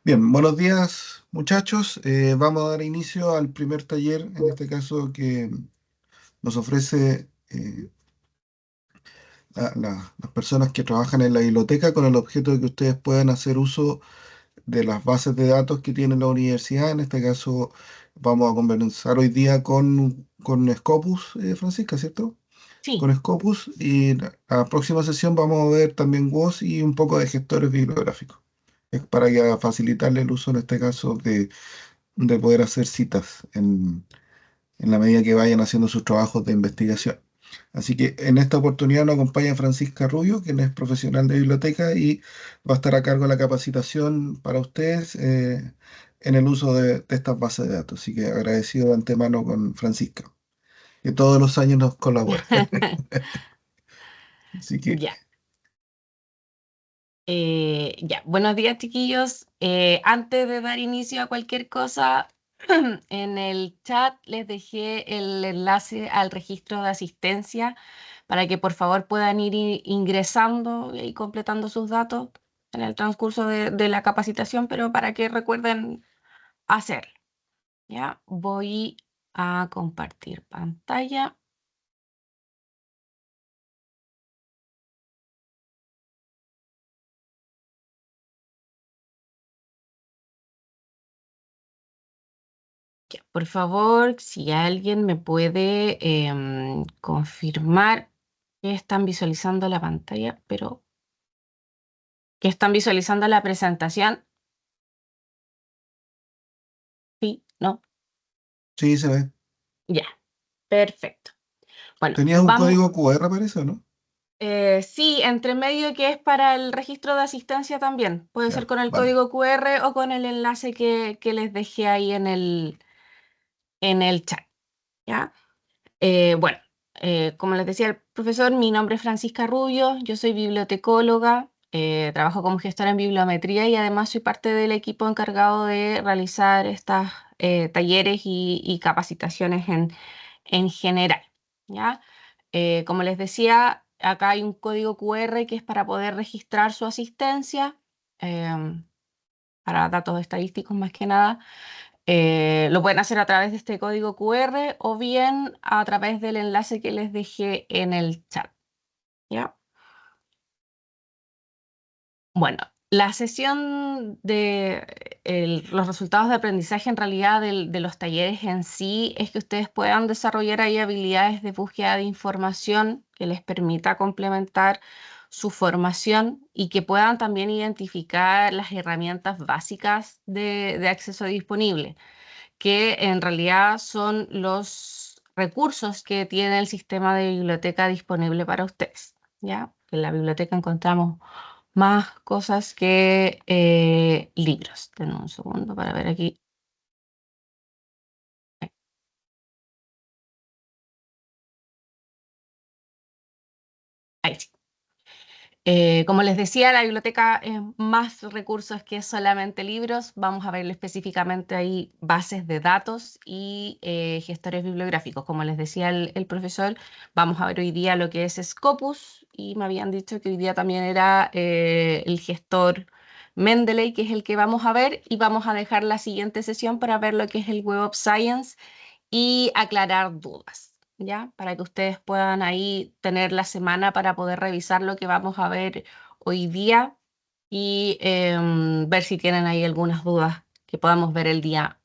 Bien, buenos días muchachos. Vamos a dar inicio al primer taller, en este caso que nos ofrece las personas que trabajan en la biblioteca con el objeto de que ustedes puedan hacer uso de las bases de datos que tiene la universidad. En este caso vamos a conversar hoy día con Scopus, Francisca, ¿cierto? Sí, Con Scopus y la próxima sesión vamos a ver también WOS y un poco de gestores bibliográficos. Es para que facilitarle el uso en este caso de poder hacer citas en la medida que vayan haciendo sus trabajos de investigación. Así que en esta oportunidad nos acompaña Francisca Rubio, quien es profesional de biblioteca y va a estar a cargo de la capacitación para ustedes en el uso de estas bases de datos. Así que agradecido de antemano con Francisca, que todos los años nos colabora. Así que, ya. Ya. Buenos días, chiquillos. Antes de dar inicio a cualquier cosa, en el chat les dejé el enlace al registro de asistencia para que por favor puedan ir ingresando y completando sus datos en el transcurso de la capacitación, pero para que recuerden hacerlo. Ya, voy a compartir pantalla. Ya, por favor, si alguien me puede confirmar que están visualizando la pantalla, pero que están visualizando la presentación. Sí, no, sí, se ve. ya, perfecto. Bueno, ¿Tenías un vamos, código QR, parece, o no? sí, entre medio que es para el registro de asistencia también. Puede ser Ya, con el vale. código QR o con el enlace que les dejé ahí en el chat, ¿ya? Bueno, como les decía el profesor, mi nombre es Francisca Rubio, yo soy bibliotecóloga, trabajo como gestora en bibliometría y además soy parte del equipo encargado de realizar estos talleres y capacitaciones en general, ¿ya? Como les decía, acá hay un código QR que es para poder registrar su asistencia, em, para datos estadísticos más que nada. Lo pueden hacer a través de este código QR o bien a través del enlace que les dejé en el chat, ¿ya? Bueno, la sesión de los resultados de aprendizaje en realidad de los talleres en sí es que ustedes puedan desarrollar ahí habilidades de búsqueda de información que les permita complementar su formación y que puedan también identificar las herramientas básicas de acceso disponible, que en realidad son los recursos que tiene el sistema de biblioteca disponible para ustedes, ¿ya? En la biblioteca encontramos más cosas que libros. Denme un segundo para ver aquí. Ahí sí. Como les decía, la biblioteca es más recursos que solamente libros. Vamos a ver específicamente ahí bases de datos y gestores bibliográficos. Como les decía el profesor, vamos a ver hoy día lo que es Scopus y me habían dicho que hoy día también era el gestor Mendeley, que es el que vamos a ver, y vamos a dejar la siguiente sesión para ver lo que es el Web of Science y aclarar dudas, ¿ya? Para que ustedes puedan ahí tener la semana para poder revisar lo que vamos a ver hoy día y ver si tienen ahí algunas dudas que podamos ver el día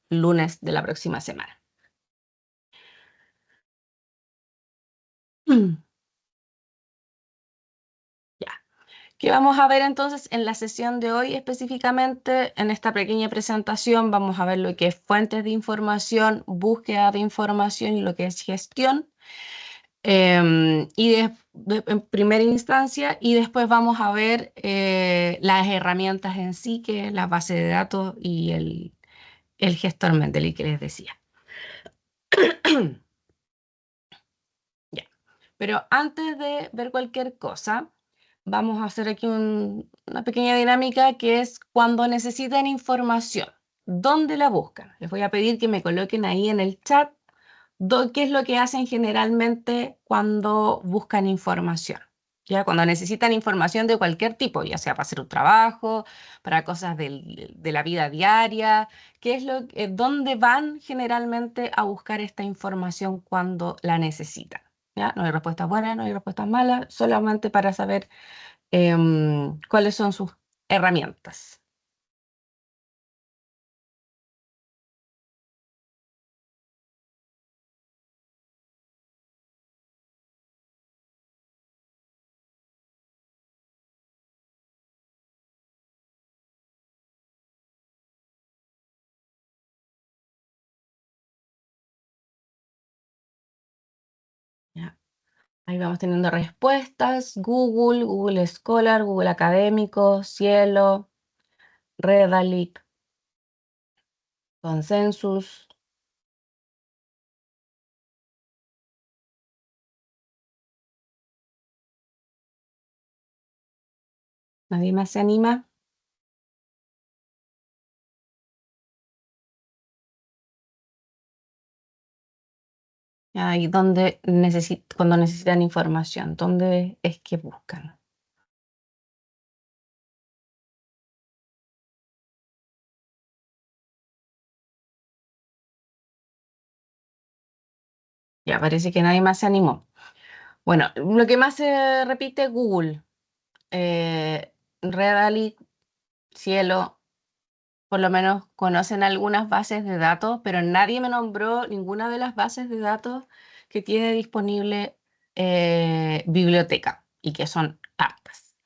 lunes de la próxima semana. Ya. ¿Qué vamos a ver entonces en la sesión de hoy específicamente? En esta pequeña presentación vamos a ver lo que es fuentes de información, búsqueda de información y lo que es gestión. En primera instancia, y después vamos a ver las herramientas en sí, que es la base de datos y el gestor Mendeley que les decía. Ya. Pero antes de ver cualquier cosa, vamos a hacer aquí una pequeña dinámica que es cuando necesiten información, ¿dónde la buscan? Les voy a pedir que me coloquen ahí en el chat qué es lo que hacen generalmente cuando buscan información. ¿ya? Cuando necesitan información de cualquier tipo, ya sea para hacer un trabajo, para cosas de la vida diaria, ¿qué es dónde van generalmente a buscar esta información cuando la necesitan? ¿Ya? No hay respuestas buenas, no hay respuestas malas, solamente para saber cuáles son sus herramientas. ¿Ya? Ahí vamos teniendo respuestas: Google, Google Scholar, Google Académico, Cielo, Redalyc, Consensus. ¿Nadie más se anima? Ahí donde cuando necesitan información, ¿dónde es que buscan? Ya parece que nadie más se animó. Bueno, lo que más se repite, Google, Redalyc, Cielo, por lo menos conocen algunas bases de datos, pero nadie me nombró ninguna de las bases de datos que tiene disponible biblioteca, y que son hartas.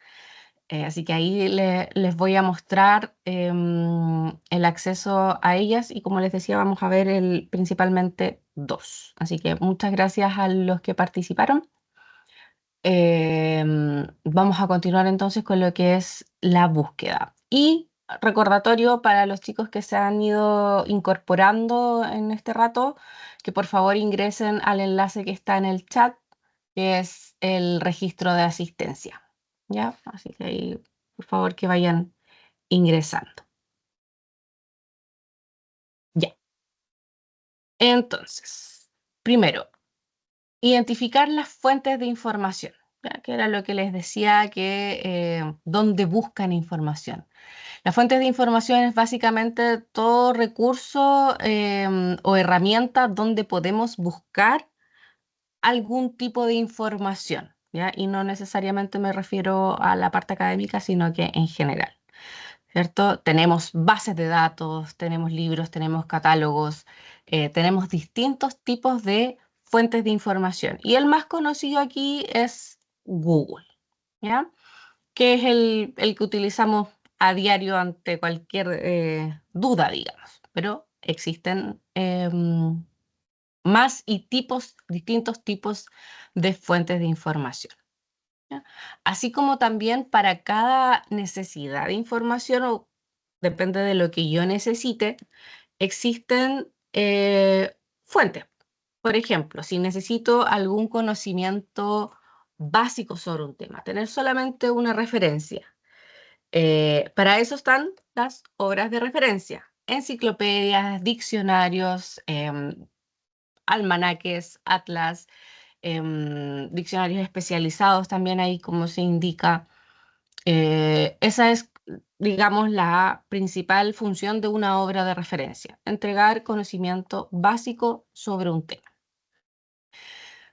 Así que ahí les voy a mostrar el acceso a ellas, y como les decía, vamos a ver principalmente dos. Así que muchas gracias a los que participaron. Vamos a continuar entonces con lo que es la búsqueda. Y recordatorio para los chicos que se han ido incorporando en este rato, que por favor ingresen al enlace que está en el chat, que es el registro de asistencia. ¿Ya? Así que ahí, por favor, que vayan ingresando. Ya. Entonces, primero, identificar las fuentes de información, ¿ya? Que era lo que les decía, que dónde buscan información. Las fuentes de información es básicamente todo recurso o herramienta donde podemos buscar algún tipo de información, ¿ya? Y no necesariamente me refiero a la parte académica, sino que en general, ¿cierto? Tenemos bases de datos, tenemos libros, tenemos catálogos, tenemos distintos tipos de fuentes de información. Y el más conocido aquí es Google, ¿ya? Que es el que utilizamos a diario ante cualquier duda, digamos. Pero existen más y distintos tipos de fuentes de información, ¿ya? Así como también para cada necesidad de información, o depende de lo que yo necesite, existen fuentes. Por ejemplo, si necesito algún conocimiento básico sobre un tema, tener solamente una referencia. Para eso están las obras de referencia: enciclopedias, diccionarios, almanaques, atlas, diccionarios especializados también ahí, como se indica. Esa es, digamos, la principal función de una obra de referencia: entregar conocimiento básico sobre un tema.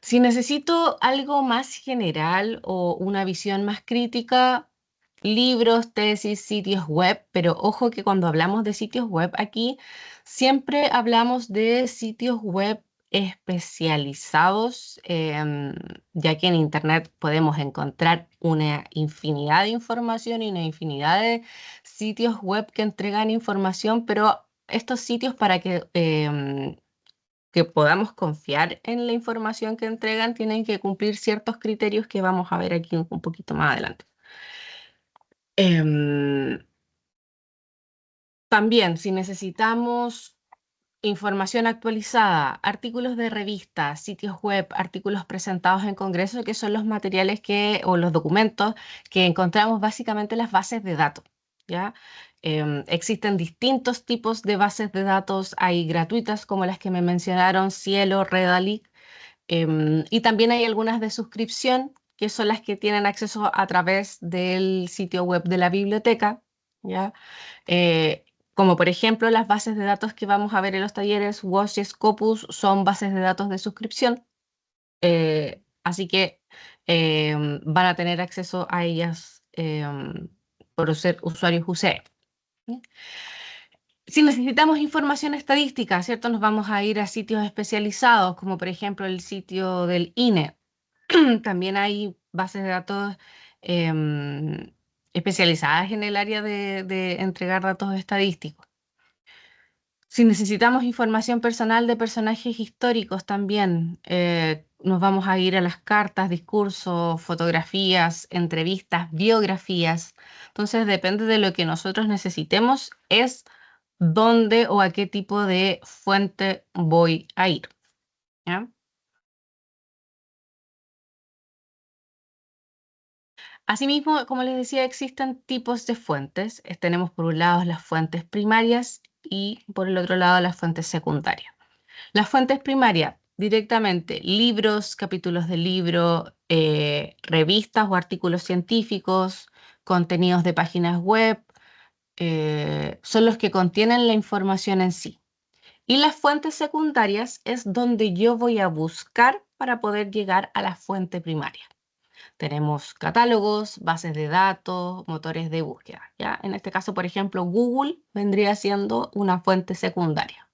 Si necesito algo más general o una visión más crítica, libros, tesis, sitios web, pero ojo que cuando hablamos de sitios web aquí, siempre hablamos de sitios web especializados, ya que en Internet podemos encontrar una infinidad de información y una infinidad de sitios web que entregan información, pero estos sitios, para que podamos confiar en la información que entregan, tienen que cumplir ciertos criterios que vamos a ver aquí un poquito más adelante. También, si necesitamos información actualizada, artículos de revistas, sitios web, artículos presentados en congreso, que son los materiales o los documentos que encontramos básicamente en las bases de datos, ¿ya? Existen distintos tipos de bases de datos. Hay gratuitas, como las que me mencionaron, Cielo, Redalyc, y también hay algunas de suscripción que son las que tienen acceso a través del sitio web de la biblioteca, ¿ya? Como por ejemplo las bases de datos que vamos a ver en los talleres, WOS y Scopus son bases de datos de suscripción, así que van a tener acceso a ellas por ser usuarios UC. Si necesitamos información estadística, ¿cierto? Nos vamos a ir a sitios especializados, como por ejemplo el sitio del INE. También hay bases de datos em, especializadas en el área de entregar datos estadísticos. Si necesitamos información personal de personajes históricos también, nos vamos a ir a las cartas, discursos, fotografías, entrevistas, biografías. Entonces, depende de lo que nosotros necesitemos, es dónde o a qué tipo de fuente voy a ir. ¿Ya? Asimismo, como les decía, existen tipos de fuentes. Tenemos por un lado las fuentes primarias y por el otro lado las fuentes secundarias. Las fuentes primarias, directamente libros, capítulos de libro, revistas o artículos científicos, contenidos de páginas web, son los que contienen la información en sí. Y las fuentes secundarias es donde yo voy a buscar para poder llegar a la fuente primaria. Tenemos catálogos, bases de datos, motores de búsqueda, ¿ya? En este caso, por ejemplo, Google vendría siendo una fuente secundaria.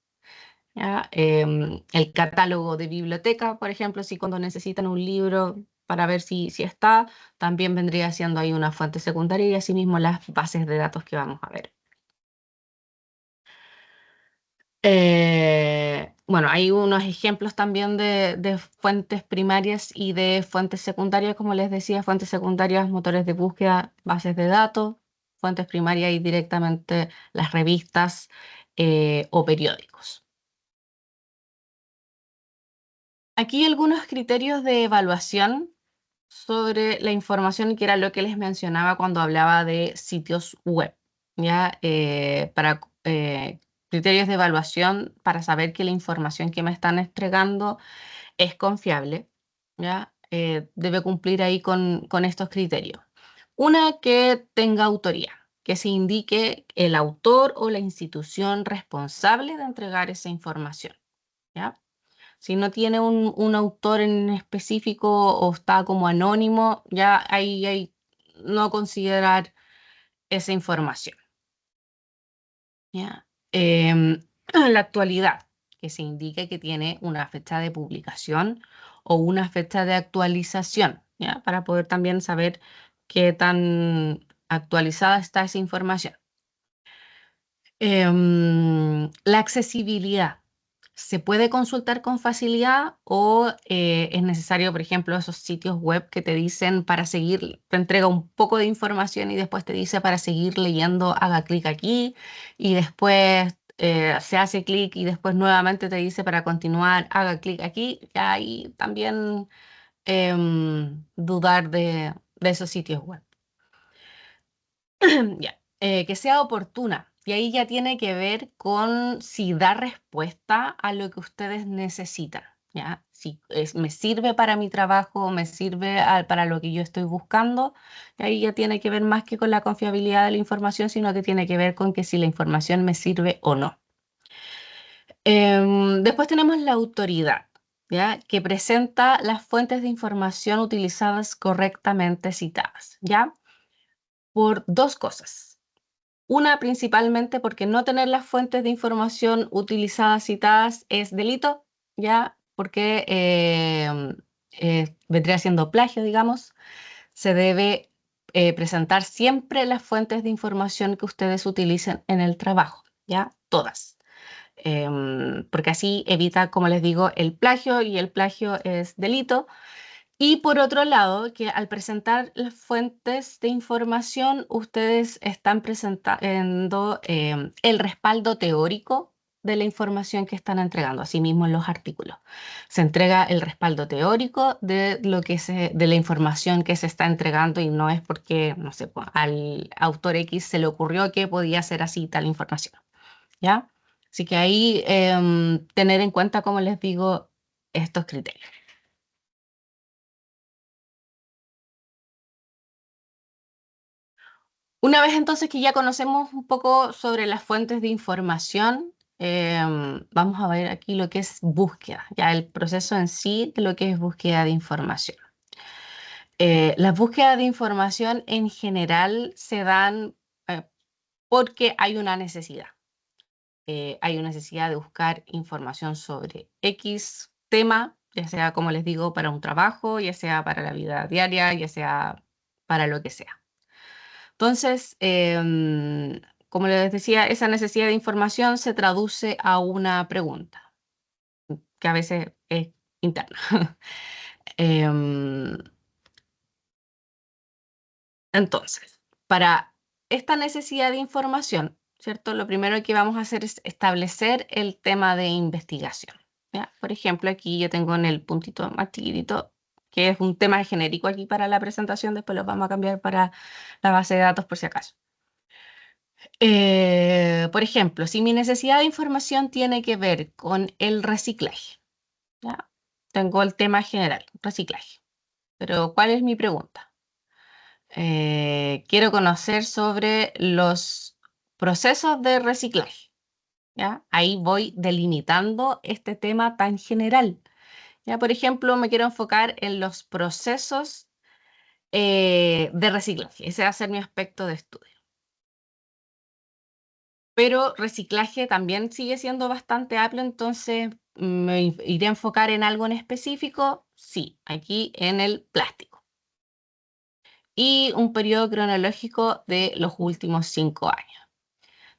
¿Ya? El catálogo de biblioteca, por ejemplo, si cuando necesitan un libro para ver si está, también vendría siendo ahí una fuente secundaria y asimismo las bases de datos que vamos a ver. Bueno, hay unos ejemplos también de fuentes primarias y de fuentes secundarias, como les decía, fuentes secundarias, motores de búsqueda, bases de datos, fuentes primarias y directamente las revistas o periódicos. Aquí hay algunos criterios de evaluación sobre la información que era lo que les mencionaba cuando hablaba de sitios web, ¿ya? Para criterios de evaluación para saber que la información que me están entregando es confiable, ¿ya? Debe cumplir ahí con estos criterios. Una, que tenga autoría, que se indique el autor o la institución responsable de entregar esa información, ¿ya? Si no tiene un autor en específico o está como anónimo, ya ahí hay no considerar esa información. ¿Ya? La actualidad, que se indique que tiene una fecha de publicación o una fecha de actualización, ¿ya? Para poder también saber qué tan actualizada está esa información. La accesibilidad. ¿Se puede consultar con facilidad o es necesario, por ejemplo, esos sitios web que te dicen para seguir, te entrega un poco de información y después te dice para seguir leyendo, haga clic aquí y después se hace clic y después nuevamente te dice para continuar, haga clic aquí? Ya ahí también dudar de esos sitios web. Ya, que sea oportuna. Y ahí ya tiene que ver con si da respuesta a lo que ustedes necesitan. ¿Ya? Si me sirve para mi trabajo, me sirve para lo que yo estoy buscando. Y ahí ya tiene que ver más que con la confiabilidad de la información, sino que tiene que ver con que si la información me sirve o no. Después tenemos la autoridad, ¿ya? Que presenta las fuentes de información utilizadas correctamente citadas, ¿ya? Por dos cosas. Una, principalmente porque no tener las fuentes de información utilizadas citadas es delito, ¿ya? Porque vendría siendo plagio, digamos. Se debe presentar siempre las fuentes de información que ustedes utilicen en el trabajo, ¿ya? Todas. Porque así evita, como les digo, el plagio y el plagio es delito. Y por otro lado, que al presentar las fuentes de información, ustedes están presentando el respaldo teórico de la información que están entregando, asimismo en los artículos. Se entrega el respaldo teórico de lo que de la información que se está entregando y no es porque, no sé, pues, al autor X se le ocurrió que podía ser así tal información, ¿ya? Así que ahí tener en cuenta, como les digo, estos criterios. Una vez entonces que ya conocemos un poco sobre las fuentes de información, vamos a ver aquí lo que es búsqueda, ya el proceso en sí de lo que es búsqueda de información. Las búsquedas de información en general se dan porque hay una necesidad. Hay una necesidad de buscar información sobre X tema, ya sea, como les digo, para un trabajo, ya sea para la vida diaria, ya sea para lo que sea. Entonces, como les decía, esa necesidad de información se traduce a una pregunta, que a veces es interna. Em, entonces, para esta necesidad de información, ¿cierto? Lo primero que vamos a hacer es establecer el tema de investigación, ¿ya? Por ejemplo, aquí yo tengo en el puntito más chiquitito, que es un tema genérico aquí para la presentación, después lo vamos a cambiar para la base de datos por si acaso. Por ejemplo, si mi necesidad de información tiene que ver con el reciclaje, ¿ya? Tengo el tema general, reciclaje. Pero ¿cuál es mi pregunta? Quiero conocer sobre los procesos de reciclaje, ¿ya? Ahí voy delimitando este tema tan general. ¿Ya? Por ejemplo, me quiero enfocar en los procesos de reciclaje. Ese va a ser mi aspecto de estudio. Pero reciclaje también sigue siendo bastante amplio, entonces me iré a enfocar en algo en específico, sí, aquí en el plástico. Y un periodo cronológico de los últimos 5 años.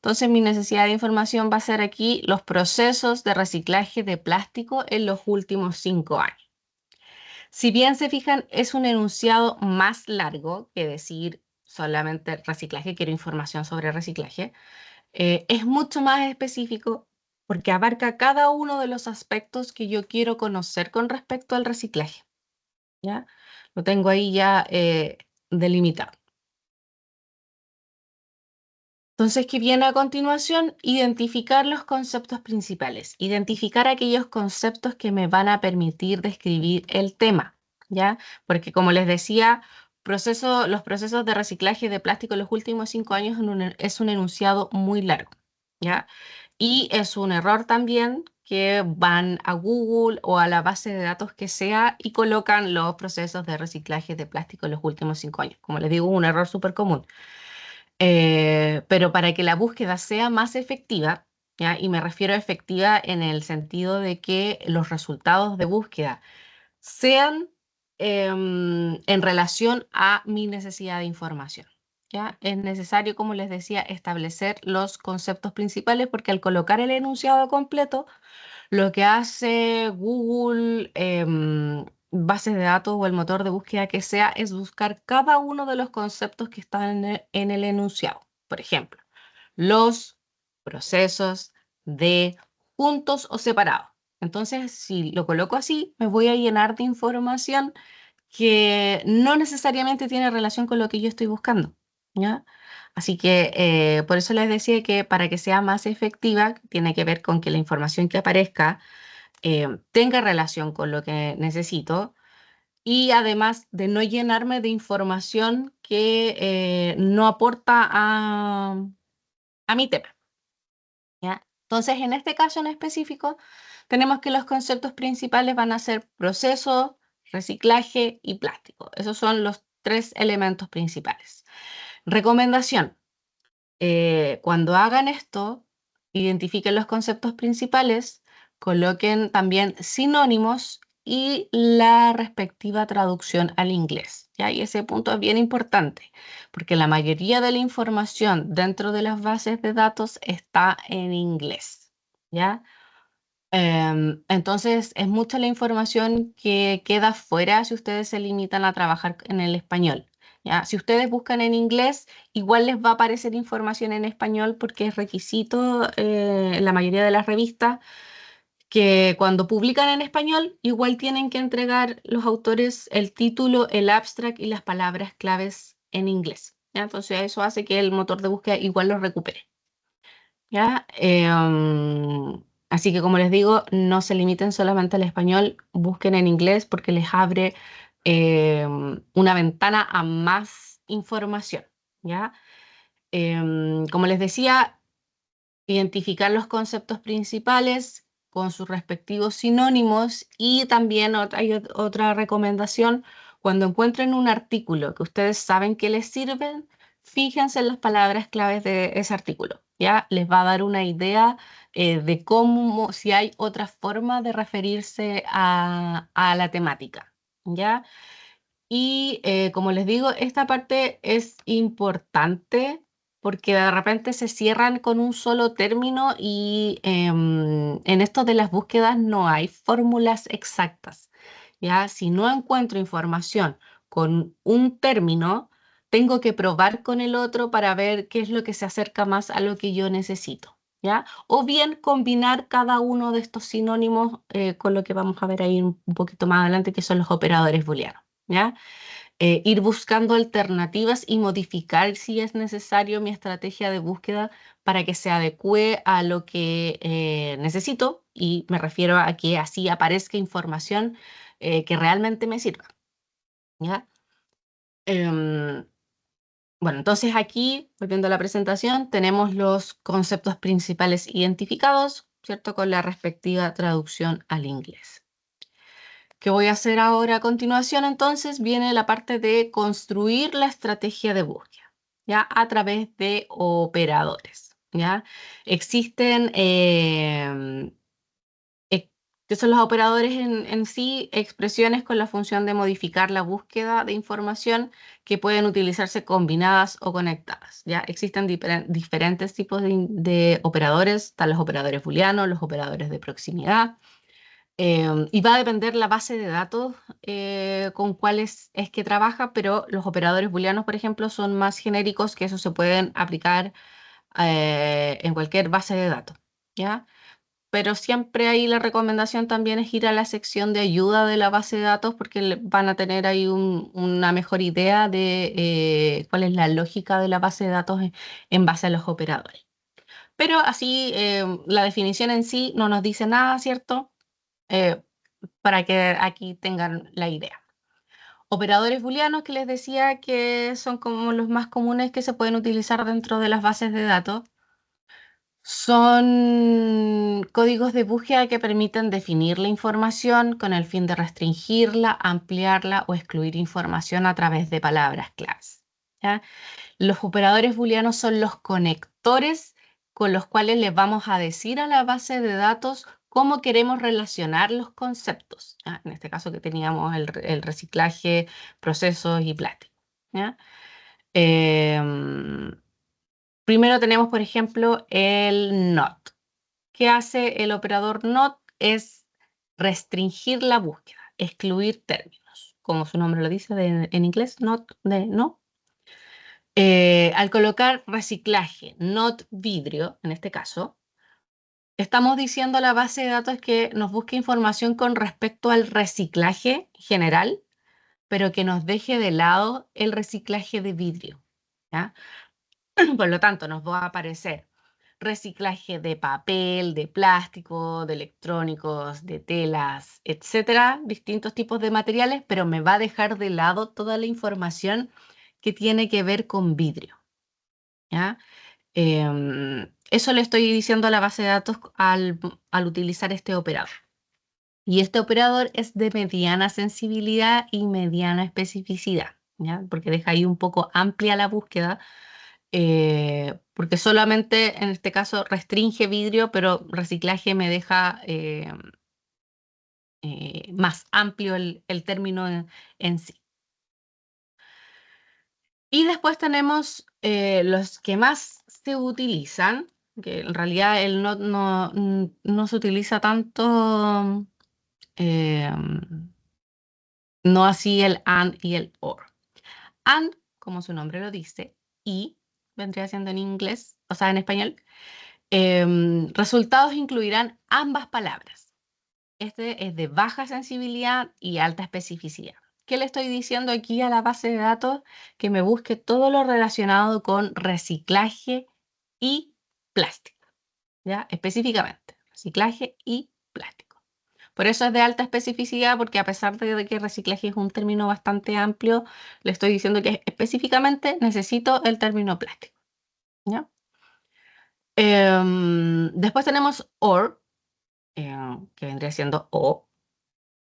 Entonces mi necesidad de información va a ser aquí los procesos de reciclaje de plástico en los últimos 5 años. Si bien se fijan, es un enunciado más largo que decir solamente reciclaje, quiero información sobre reciclaje. Es mucho más específico porque abarca cada uno de los aspectos que yo quiero conocer con respecto al reciclaje, ¿ya? Lo tengo ahí ya delimitado. Entonces, ¿qué viene a continuación? Identificar los conceptos principales, identificar aquellos conceptos que me van a permitir describir el tema, ¿ya? Porque como les decía, los procesos de reciclaje de plástico en los últimos 5 años es un enunciado muy largo, ¿ya? Y es un error también que van a Google o a la base de datos que sea y colocan los procesos de reciclaje de plástico en los últimos 5 años. Como les digo, un error súper común. Pero para que la búsqueda sea más efectiva, ¿ya? Y me refiero a efectiva en el sentido de que los resultados de búsqueda sean en relación a mi necesidad de información, ¿ya? Es necesario, como les decía, establecer los conceptos principales porque al colocar el enunciado completo, lo que hace Google, bases de datos o el motor de búsqueda que sea, es buscar cada uno de los conceptos que están en el enunciado. Por ejemplo, los procesos de juntos o separados. Entonces, si lo coloco así, me voy a llenar de información que no necesariamente tiene relación con lo que yo estoy buscando, ¿ya? Así que por eso les decía que para que sea más efectiva, tiene que ver con que la información que aparezca tenga relación con lo que necesito y además de no llenarme de información que no aporta a mi tema, ¿ya? Entonces, en este caso en específico, tenemos que los conceptos principales van a ser proceso, reciclaje y plástico. Esos son los 3 elementos principales. Recomendación. Cuando hagan esto, identifiquen los conceptos principales, coloquen también sinónimos y la respectiva traducción al inglés, ¿ya? Y ese punto es bien importante, porque la mayoría de la información dentro de las bases de datos está en inglés, ¿ya? Entonces, es mucha la información que queda fuera si ustedes se limitan a trabajar en el español, ¿ya? Si ustedes buscan en inglés, igual les va a aparecer información en español porque es requisito en la mayoría de las revistas que cuando publican en español, igual tienen que entregar los autores el título, el abstract y las palabras claves en inglés, ¿ya? Entonces, eso hace que el motor de búsqueda igual los recupere. ¿Ya? Así que como les digo, no se limiten solamente al español, busquen en inglés porque les abre una ventana a más información, ¿ya? Como les decía, identificar los conceptos principales con sus respectivos sinónimos y también hay otra recomendación, cuando encuentren un artículo que ustedes saben que les sirven, fíjense en las palabras claves de ese artículo. Ya les va a dar una idea de cómo, si hay otra forma de referirse a la temática. ¿Ya? Y como les digo, esta parte es importante porque de repente se cierran con un solo término y en esto de las búsquedas no hay fórmulas exactas. ¿Ya? Si no encuentro información con un término, tengo que probar con el otro para ver qué es lo que se acerca más a lo que yo necesito. ¿Ya? O bien combinar cada uno de estos sinónimos con lo que vamos a ver ahí un poquito más adelante, que son los operadores booleanos. ¿Ya? Ir buscando alternativas y modificar si es necesario mi estrategia de búsqueda para que se adecue a lo que necesito y me refiero a que así aparezca información que realmente me sirva. ¿Ya? Em, bueno, entonces aquí, volviendo a la presentación, tenemos los conceptos principales identificados, ¿cierto? Con la respectiva traducción al inglés. ¿Qué voy a hacer ahora a continuación? Entonces viene la parte de construir la estrategia de búsqueda, ¿ya? A través de operadores, ¿ya? Existen, que son los operadores en sí, expresiones con la función de modificar la búsqueda de información que pueden utilizarse combinadas o conectadas, ¿ya? Existen diferentes tipos de operadores, están los operadores booleanos, los operadores de proximidad, y va a depender la base de datos con cuáles es que trabaja, pero los operadores booleanos, por ejemplo, son más genéricos que eso se pueden aplicar en cualquier base de datos, ¿ya? Pero siempre ahí la recomendación también es ir a la sección de ayuda de la base de datos porque van a tener ahí una mejor idea de cuál es la lógica de la base de datos en base a los operadores. Pero así, la definición en sí no nos dice nada, ¿cierto? Eh, para que aquí tengan la idea. Operadores booleanos que les decía que son como los más comunes que se pueden utilizar dentro de las bases de datos. Son códigos de búsqueda que permiten definir la información con el fin de restringirla, ampliarla o excluir información a través de palabras claves. ¿Ya? Los operadores booleanos son los conectores con los cuales les vamos a decir a la base de datos cómo queremos relacionar los conceptos. ¿Ya? En este caso que teníamos el reciclaje, procesos y plástico. ¿Ya? Em, Primero tenemos, por ejemplo, el NOT. ¿Qué hace el operador NOT? Es restringir la búsqueda, excluir términos. Como su nombre lo dice en inglés, NOT de no. Al colocar reciclaje, not vidrio, en este caso, estamos diciendo a la base de datos que nos busque información con respecto al reciclaje general, pero que nos deje de lado el reciclaje de vidrio. ¿Ya? Por lo tanto, nos va a aparecer reciclaje de papel, de plástico, de electrónicos, de telas, etcétera, distintos tipos de materiales, pero me va a dejar de lado toda la información que tiene que ver con vidrio. ¿Ya? Eso le estoy diciendo a la base de datos al utilizar este operador. Y este operador es de mediana sensibilidad y mediana especificidad, ¿ya? Porque deja ahí un poco amplia la búsqueda, porque solamente en este caso restringe vidrio, pero reciclaje me deja más amplio el término en sí. Y después tenemos los que más se utilizan, que en realidad el no se utiliza tanto, eh, no así el and y el or. And, como su nombre lo dice, y vendría siendo en inglés, o sea, en español, resultados incluirán ambas palabras. Este es de baja sensibilidad y alta especificidad. ¿Qué le estoy diciendo aquí a la base de datos? Que me busque todo lo relacionado con reciclaje y plástico, ¿ya? Específicamente, reciclaje y plástico. Por eso es de alta especificidad, porque a pesar de que reciclaje es un término bastante amplio, le estoy diciendo que específicamente necesito el término plástico. ¿ya? Después tenemos OR, que vendría siendo O.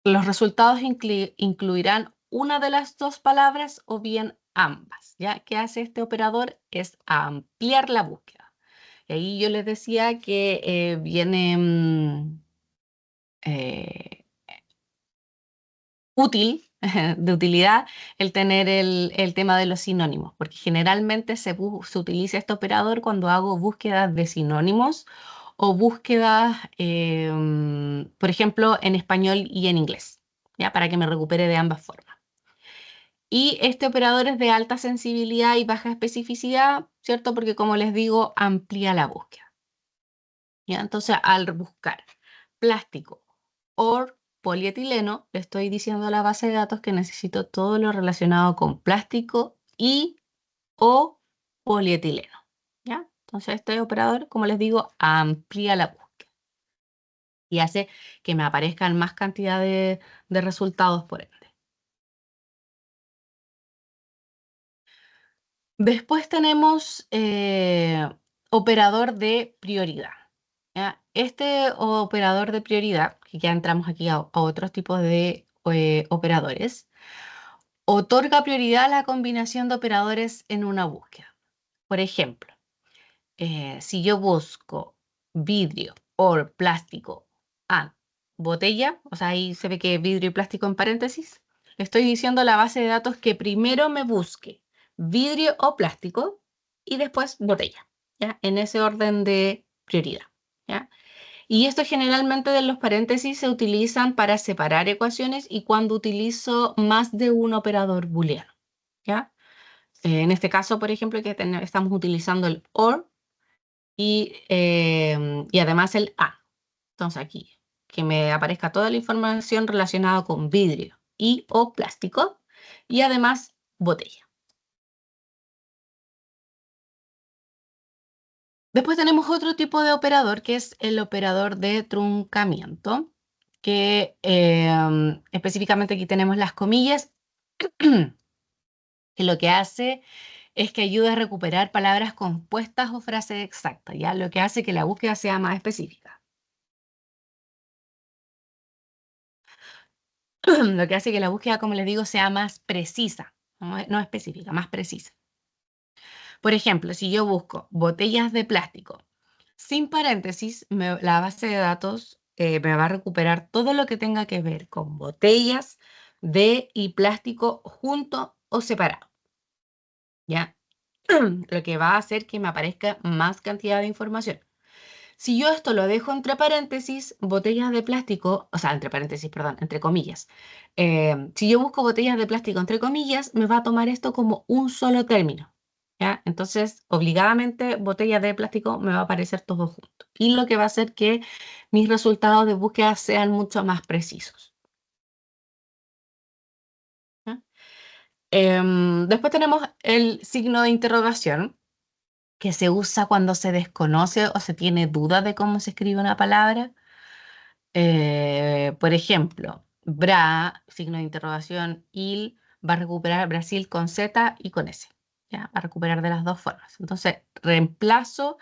Los resultados incluirán una de las dos palabras o bien ambas, ¿ya? ¿Qué hace este operador? Es ampliar la búsqueda. Y ahí yo les decía que viene eh, útil, de utilidad, el tener el tema de los sinónimos, porque generalmente se utiliza este operador cuando hago búsquedas de sinónimos o búsquedas, por ejemplo, en español y en inglés, ¿ya? Para que me recupere de ambas formas. Y este operador es de alta sensibilidad y baja especificidad, ¿cierto? Porque como les digo, amplía la búsqueda. ¿Ya? Entonces, al buscar plástico o polietileno, le estoy diciendo a la base de datos que necesito todo lo relacionado con plástico y o polietileno. ¿Ya? Entonces, este operador, como les digo, amplía la búsqueda y hace que me aparezcan más cantidad de resultados por ende. Después tenemos operador de prioridad. ¿Ya? Este operador de prioridad, que ya entramos aquí a otros tipos de operadores, otorga prioridad a la combinación de operadores en una búsqueda. Por ejemplo, si yo busco vidrio o plástico a botella, o sea, ahí se ve que vidrio y plástico en paréntesis, le estoy diciendo a la base de datos que primero me busque vidrio o plástico y después botella, ¿ya? En ese orden de prioridad, ¿ya? Y esto generalmente de los paréntesis se utilizan para separar ecuaciones y cuando utilizo más de un operador booleano, ¿ya? En este caso, por ejemplo, que estamos utilizando el OR, y además el A. Entonces aquí, que me aparezca toda la información relacionada con vidrio y o plástico y además botella. Después tenemos otro tipo de operador que es el operador de truncamiento, que específicamente aquí tenemos las comillas, que lo que hace es que ayuda a recuperar palabras compuestas o frases exactas, ¿ya? Lo que hace que la búsqueda sea más específica. Lo que hace que la búsqueda, como les digo, sea más precisa, no específica, más precisa. Por ejemplo, si yo busco botellas de plástico sin paréntesis, la base de datos me va a recuperar todo lo que tenga que ver con botellas de y plástico junto o separado, ¿ya? Lo que va a hacer que me aparezca más cantidad de información. Si yo esto lo dejo entre paréntesis, botellas de plástico, o sea, entre paréntesis, perdón, entre comillas. Si yo busco botellas de plástico entre comillas, me va a tomar esto como un solo término, ¿ya? Entonces, obligadamente, botellas de plástico me va a aparecer todo junto. Y lo que va a hacer que mis resultados de búsqueda sean mucho más precisos. ¿Ya? Después tenemos el signo de interrogación, que se usa cuando se desconoce o se tiene duda de cómo se escribe una palabra. Por ejemplo, Bra, signo de interrogación, il, va a recuperar Brasil con Z y con S. ¿Ya? Va a recuperar de las dos formas. Entonces, reemplazo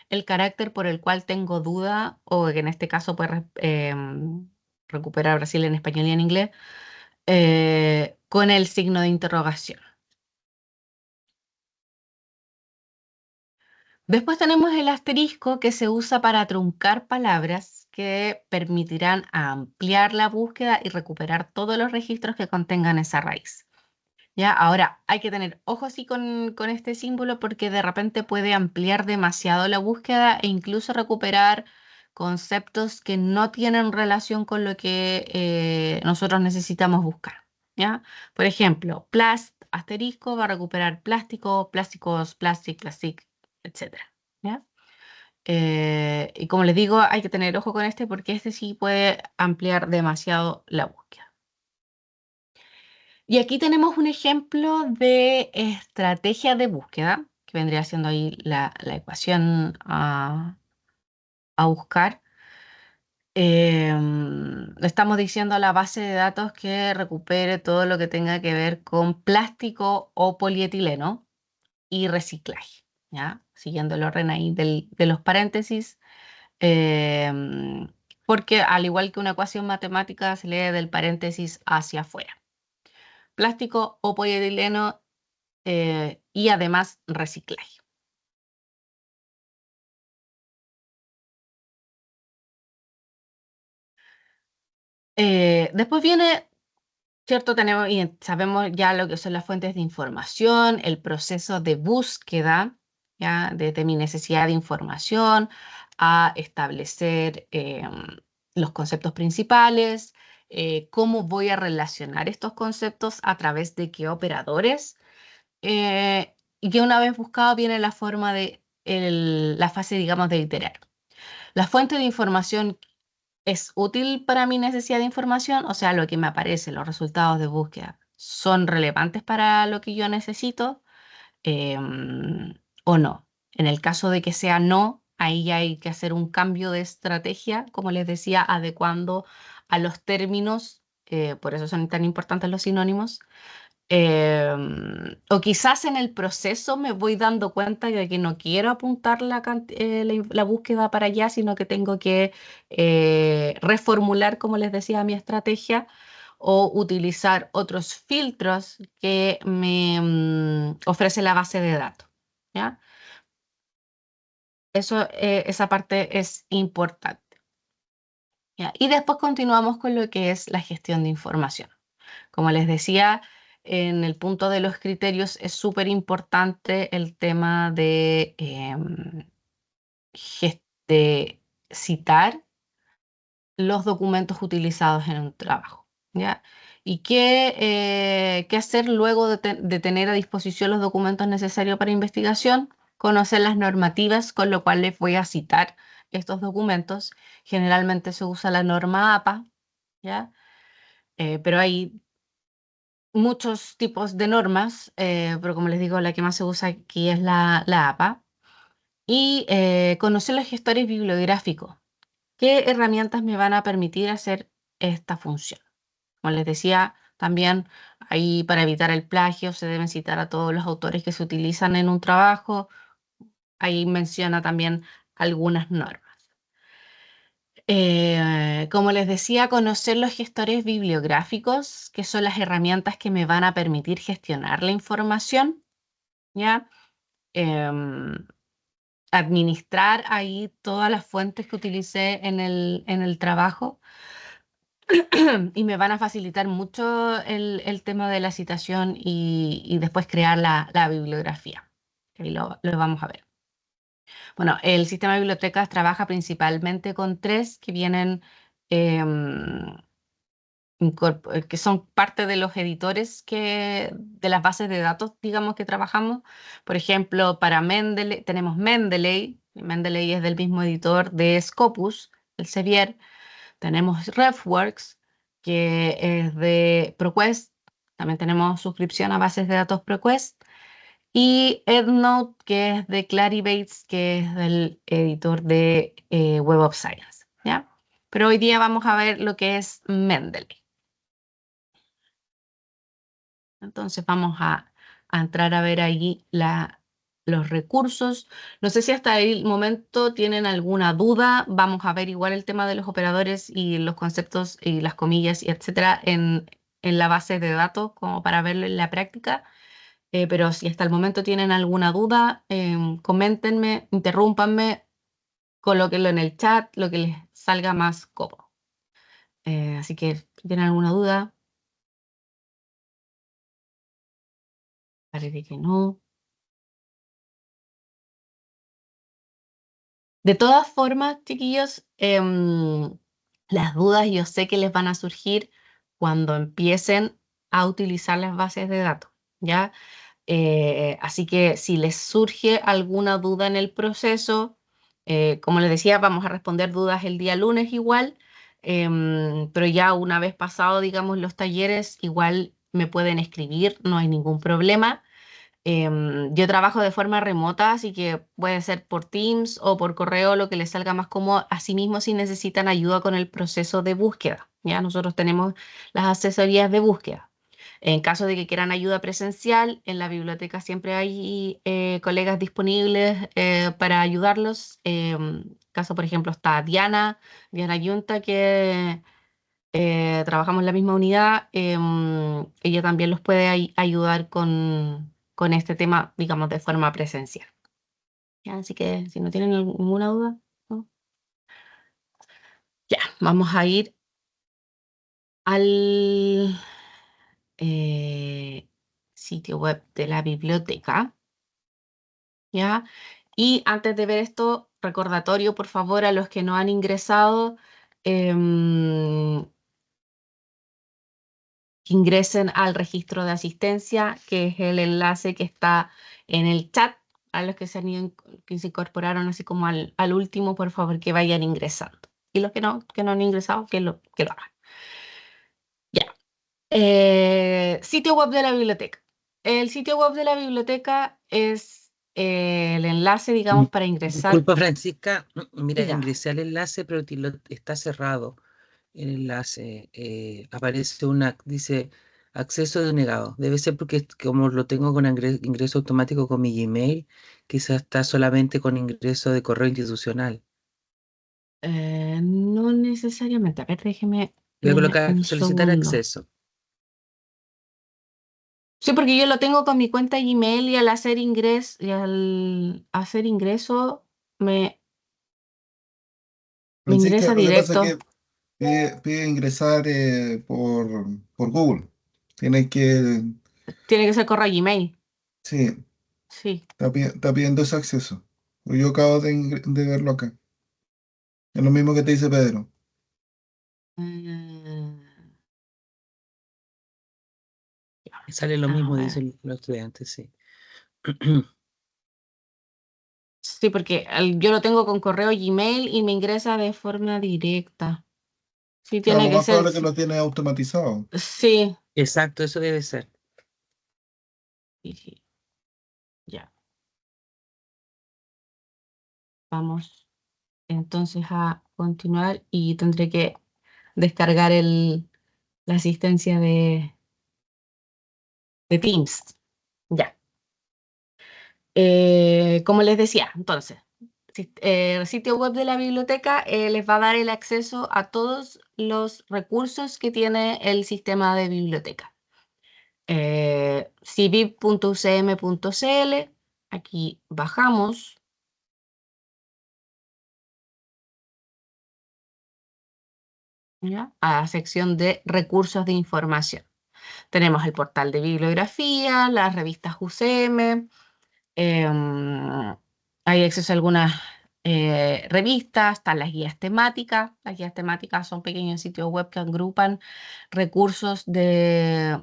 el carácter por el cual tengo duda, o que en este caso puede recuperar Brasil en español y en inglés, con el signo de interrogación. Después tenemos el asterisco que se usa para truncar palabras que permitirán ampliar la búsqueda y recuperar todos los registros que contengan esa raíz. ¿Ya? Ahora, hay que tener ojo así con este símbolo porque de repente puede ampliar demasiado la búsqueda e incluso recuperar conceptos que no tienen relación con lo que nosotros necesitamos buscar. ¿Ya? Por ejemplo, plast, asterisco, va a recuperar plástico, plásticos, plastic, etcétera. ¿Ya? Y como les digo, hay que tener ojo con este porque este sí puede ampliar demasiado la búsqueda. Y aquí tenemos un ejemplo de estrategia de búsqueda, que vendría siendo ahí la ecuación a buscar. Le estamos diciendo a la base de datos que recupere todo lo que tenga que ver con plástico o polietileno y reciclaje, ¿ya? siguiendo el orden ahí de los paréntesis, porque al igual que una ecuación matemática se lee del paréntesis hacia afuera. Plástico o polietileno y además reciclaje. Después viene, ¿cierto? Tenemos y sabemos ya lo que son las fuentes de información, el proceso de búsqueda, ¿ya? Desde mi necesidad de información a establecer los conceptos principales, cómo voy a relacionar estos conceptos a través de qué operadores. Y que una vez buscado viene la forma de la fase, digamos, de iterar. La fuente de información es útil para mi necesidad de información, o sea, lo que me aparece, los resultados de búsqueda, son relevantes para lo que yo necesito o no. En el caso de que sea no, ahí ya hay que hacer un cambio de estrategia, como les decía, adecuando a los términos, por eso son tan importantes los sinónimos. O quizás en el proceso me voy dando cuenta de que no quiero apuntar la búsqueda para allá, sino que tengo que reformular, como les decía, mi estrategia o utilizar otros filtros que me ofrece la base de datos. ¿Ya? Esa parte es importante. ¿Ya? Y después continuamos con lo que es la gestión de información. Como les decía, en el punto de los criterios es súper importante el tema de citar los documentos utilizados en un trabajo, ¿ya? ¿Y qué hacer luego de tener a disposición los documentos necesarios para investigación? Conocer las normativas, con lo cual les voy a citar estos documentos. Generalmente se usa la norma APA, ¿ya? Pero hay muchos tipos de normas, pero como les digo, la que más se usa aquí es la APA. Y conocer los gestores bibliográficos. ¿Qué herramientas me van a permitir hacer esta función? Como les decía, también ahí para evitar el plagio se deben citar a todos los autores que se utilizan en un trabajo. Ahí menciona también algunas normas. Como les decía, conocer los gestores bibliográficos, que son las herramientas que me van a permitir gestionar la información, ¿ya? Em, Administrar ahí todas las fuentes que utilicé en el trabajo y me van a facilitar mucho el tema de la citación y después crear la bibliografía. Ahí lo vamos a ver. Bueno, el sistema de bibliotecas trabaja principalmente con tres que vienen, em, que son parte de los editores de las bases de datos, digamos, que trabajamos. Por ejemplo, para Mendeley tenemos Mendeley. Mendeley es del mismo editor de Scopus, el Sevier. Tenemos RefWorks, que es de ProQuest. También tenemos suscripción a bases de datos ProQuest. Y EndNote, que es de Clarivate, que es del editor de Web of Science, ¿ya? Pero hoy día vamos a ver lo que es Mendeley. Entonces vamos a entrar a ver ahí los recursos. No sé si hasta el momento tienen alguna duda. Vamos a ver igual el tema de los operadores y los conceptos y las comillas y etcétera en la base de datos como para verlo en la práctica. Pero si hasta el momento tienen alguna duda, coméntenme, interrúmpanme, colóquenlo en el chat, lo que les salga más cómodo. Así que si tienen alguna duda, parece que no. De todas formas, chiquillos, las dudas yo sé que les van a surgir cuando empiecen a utilizar las bases de datos, ¿ya? Así que si les surge alguna duda en el proceso, como les decía, vamos a responder dudas el día lunes igual, pero ya una vez pasado, digamos, los talleres, igual me pueden escribir, no hay ningún problema. Yo trabajo de forma remota, así que puede ser por Teams o por correo, lo que les salga más cómodo. Asimismo, si necesitan ayuda con el proceso de búsqueda, ya nosotros tenemos las asesorías de búsqueda. En caso de que quieran ayuda presencial, en la biblioteca siempre hay colegas disponibles para ayudarlos. Caso, por ejemplo, está Diana Yunta, que trabajamos en la misma unidad. Ella también los puede ayudar con este tema, digamos, de forma presencial. ¿Ya? Así que si no tienen ninguna duda, ¿no? Ya, vamos a ir al sitio web de la biblioteca, ¿ya? Y antes de ver esto, recordatorio, por favor, a los que no han ingresado, em, que ingresen al registro de asistencia, que es el enlace que está en el chat. A los que que se incorporaron así como al último, por favor, que vayan ingresando. Y los que no han ingresado, que lo hagan. Ya. Sitio web de la biblioteca. El sitio web de la biblioteca es el enlace, Mm, digamos, para ingresar. Disculpa, Francisca. Mira, Dígame. ingresé al enlace, pero está cerrado el enlace. Aparece una, dice acceso denegado. Debe ser porque como lo tengo con ingreso automático con mi Gmail, quizás está solamente con ingreso de correo institucional. No necesariamente. A ver, déjeme, Voy a denme colocar un solicitar segundo. acceso. Sí, porque yo lo tengo con mi cuenta Gmail y al hacer ingreso me Francisca, ingresa lo que pasa es directo. que pide ingresar por Google. Tiene que, Tiene que ser correo Gmail. sí, Sí. está pidiendo ese acceso. Yo acabo de verlo acá. Es lo mismo que te dice Pedro. Mm, Y sale lo a mismo, ver. dicen los estudiantes, sí. Sí, porque yo lo tengo con correo Gmail y me ingresa de forma directa. Sí, Claro, tiene lo que más ser. probable es que Sí, lo tiene automatizado. sí, Exacto, eso debe ser. sí, sí, ya. Vamos entonces a continuar y tendré que descargar la asistencia de Teams. Ya. Como les decía, entonces, el sitio web de la biblioteca les va a dar el acceso a todos los recursos que tiene el sistema de biblioteca. civip.ucm.cl, aquí bajamos, ¿ya? A la sección de recursos de información. Tenemos el portal de bibliografía, las revistas UCM, hay acceso a algunas revistas, están las guías temáticas. Las guías temáticas son pequeños sitios web que agrupan recursos de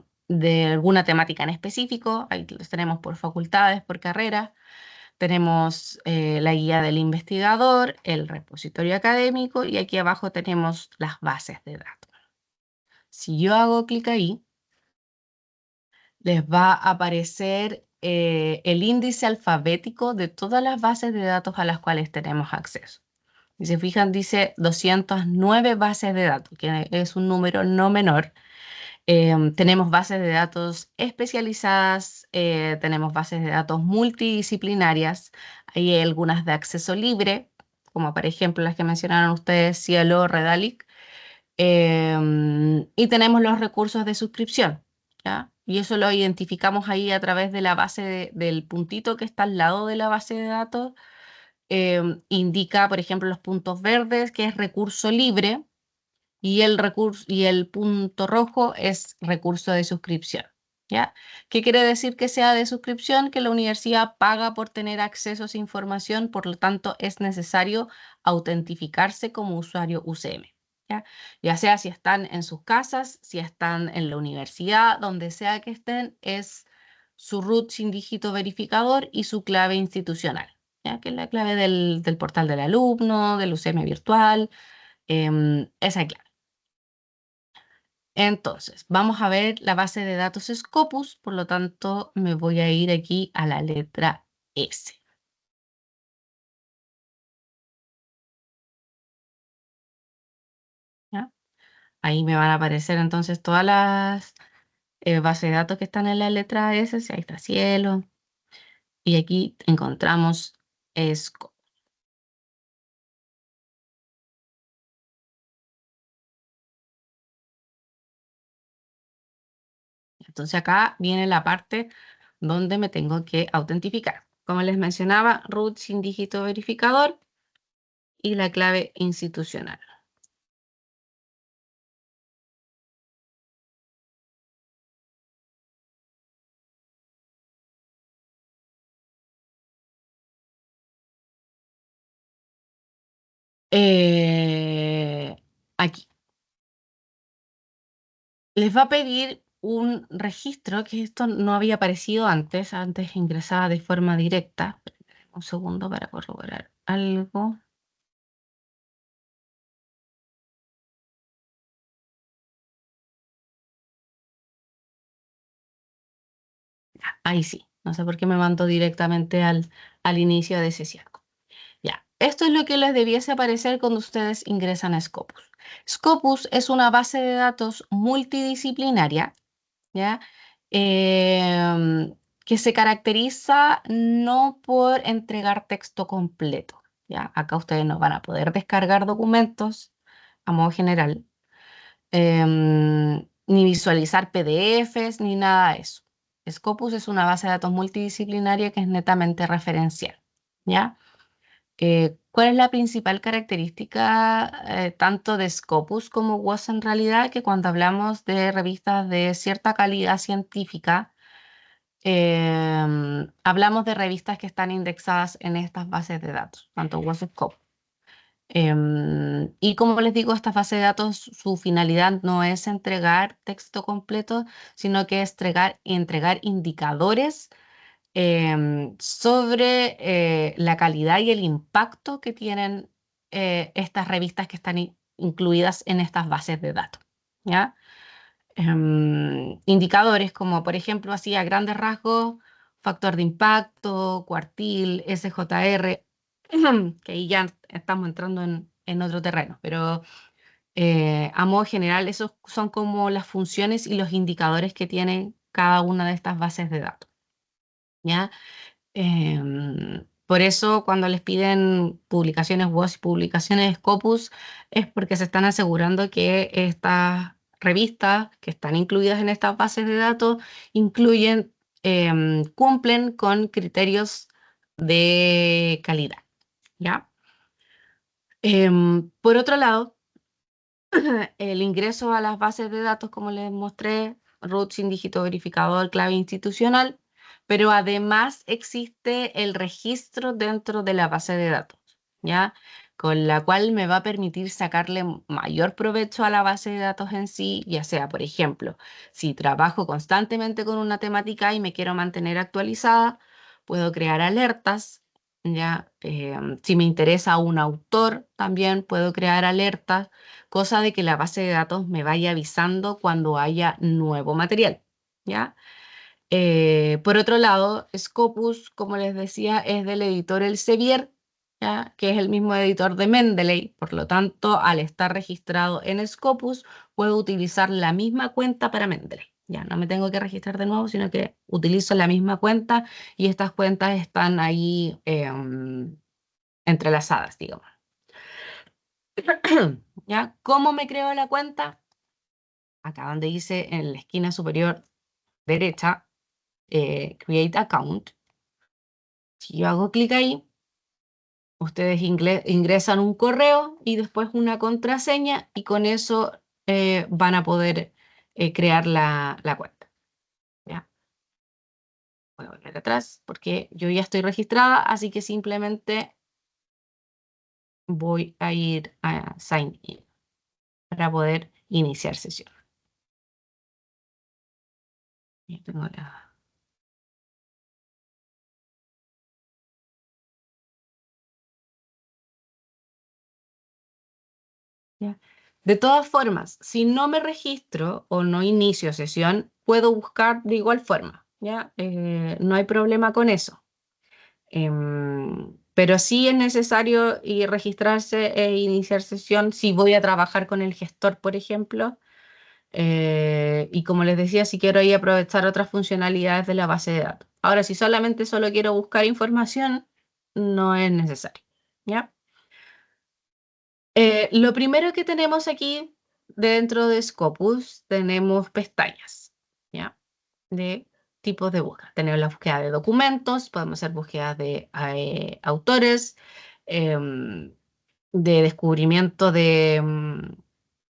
alguna temática en específico. Ahí los tenemos por facultades, por carreras. Tenemos la guía del investigador, el repositorio académico y aquí abajo tenemos las bases de datos. Si yo hago clic ahí, les va a aparecer el índice alfabético de todas las bases de datos a las cuales tenemos acceso. Si se fijan, dice 209 bases de datos, que es un número no menor. Tenemos bases de datos especializadas, tenemos bases de datos multidisciplinarias, hay algunas de acceso libre, como por ejemplo las que mencionaron ustedes, Cielo, Redalic, y tenemos los recursos de suscripción, ¿ya? Y eso lo identificamos ahí a través de la base del puntito que está al lado de la base de datos. Indica, por ejemplo, los puntos verdes, que es recurso libre, y el punto rojo es recurso de suscripción, ¿ya? ¿Qué quiere decir que sea de suscripción? Que la universidad paga por tener acceso a esa información, por lo tanto es necesario autentificarse como usuario UCM, ¿ya? Ya sea si están en sus casas, si están en la universidad, donde sea que estén, es su root sin dígito verificador y su clave institucional, ¿ya? Que es la clave del portal del alumno, del UCM virtual, esa clave. Entonces, vamos a ver la base de datos Scopus, por lo tanto me voy a ir aquí a la letra S. ¿Ya? Ahí me van a aparecer entonces todas las bases de datos que están en la letra S, ahí está cielo, y aquí encontramos Scopus. Entonces acá viene la parte donde me tengo que autentificar. Como les mencionaba, root sin dígito verificador y la clave institucional. Aquí. Les va a pedir un registro, que esto no había aparecido antes ingresaba de forma directa. Un segundo para corroborar algo. Ahí sí, no sé por qué me mandó directamente al inicio de sesión. Ya, esto es lo que les debiese aparecer cuando ustedes ingresan a Scopus. Scopus es una base de datos multidisciplinaria, ¿ya? Que se caracteriza no por entregar texto completo, ¿ya? Acá ustedes no van a poder descargar documentos a modo general, ni visualizar PDFs, ni nada de eso. Scopus es una base de datos multidisciplinaria que es netamente referencial, ¿ya? ¿Cuál es la principal característica tanto de Scopus como WOS en realidad? Que cuando hablamos de revistas de cierta calidad científica, hablamos de revistas que están indexadas en estas bases de datos, tanto WOS como Scopus. Y como les digo, esta base de datos, su finalidad no es entregar texto completo, sino que es entregar indicadores sobre la calidad y el impacto que tienen estas revistas que están incluidas en estas bases de datos, ¿ya? Indicadores como, por ejemplo, así a grandes rasgos, factor de impacto, cuartil, SJR, que ahí ya estamos entrando en otro terreno, pero a modo general, esos son como las funciones y los indicadores que tienen cada una de estas bases de datos, ¿ya? Por eso cuando les piden publicaciones WOS y publicaciones Scopus es porque se están asegurando que estas revistas que están incluidas en estas bases de datos cumplen con criterios de calidad, ¿ya? Por otro lado, el ingreso a las bases de datos, como les mostré, root sin dígito verificador, clave institucional, pero además existe el registro dentro de la base de datos, ¿ya? Con la cual me va a permitir sacarle mayor provecho a la base de datos en sí, ya sea, por ejemplo, si trabajo constantemente con una temática y me quiero mantener actualizada, puedo crear alertas, ¿ya? Si me interesa un autor, también puedo crear alertas, cosa de que la base de datos me vaya avisando cuando haya nuevo material, ¿ya? Por otro lado, Scopus, como les decía, es del editor Elsevier, ¿ya? Que es el mismo editor de Mendeley. Por lo tanto, al estar registrado en Scopus, puedo utilizar la misma cuenta para Mendeley. Ya no me tengo que registrar de nuevo, sino que utilizo la misma cuenta y estas cuentas están ahí entrelazadas, digamos. ¿Ya? ¿Cómo me creo la cuenta? Acá donde dice en la esquina superior derecha, Create Account. Si yo hago clic ahí, ustedes ingresan un correo y después una contraseña y con eso van a poder crear la cuenta. ¿Ya? Voy a volver atrás porque yo ya estoy registrada, así que simplemente voy a ir a Sign In para poder iniciar sesión. Ya tengo la... ¿Ya? De todas formas, si no me registro o no inicio sesión, puedo buscar de igual forma, ¿ya? No hay problema con eso. Pero sí es necesario registrarse e iniciar sesión si voy a trabajar con el gestor, por ejemplo, Y como les decía, si quiero ahí aprovechar otras funcionalidades de la base de datos. Ahora, si solamente solo quiero buscar información, no es necesario, ¿ya? Lo primero que tenemos aquí dentro de Scopus, tenemos pestañas, ¿ya? De tipos de búsqueda. Tenemos la búsqueda de documentos, podemos hacer búsquedas de autores, em, de descubrimiento de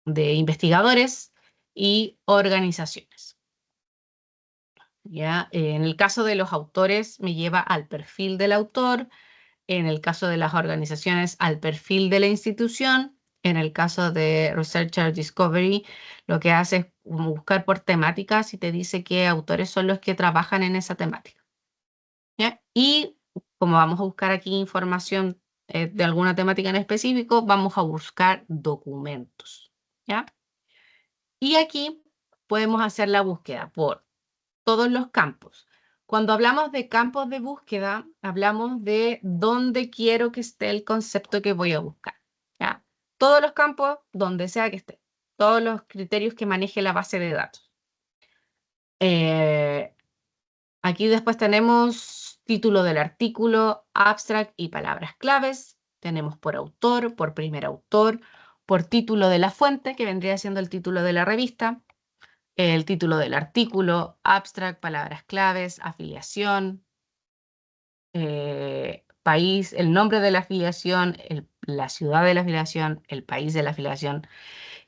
investigadores y organizaciones. ¿Ya? En el caso de los autores me lleva al perfil del autor, en el caso de las organizaciones al perfil de la institución, en el caso de Researcher Discovery lo que hace es buscar por temáticas y te dice qué autores son los que trabajan en esa temática. ¿Ya? Y como vamos a buscar aquí información de alguna temática en específico, vamos a buscar documentos. ¿Ya? Y aquí podemos hacer la búsqueda por todos los campos. Cuando hablamos de campos de búsqueda, hablamos de dónde quiero que esté el concepto que voy a buscar. ¿Ya? Todos los campos, donde sea que esté. Todos los criterios que maneje la base de datos. Aquí después tenemos título del artículo, abstract y palabras claves. Tenemos por autor, por primer autor, por título de la fuente, que vendría siendo el título de la revista, el título del artículo, abstract, palabras claves, afiliación, país, el nombre de la afiliación, la ciudad de la afiliación, el país de la afiliación,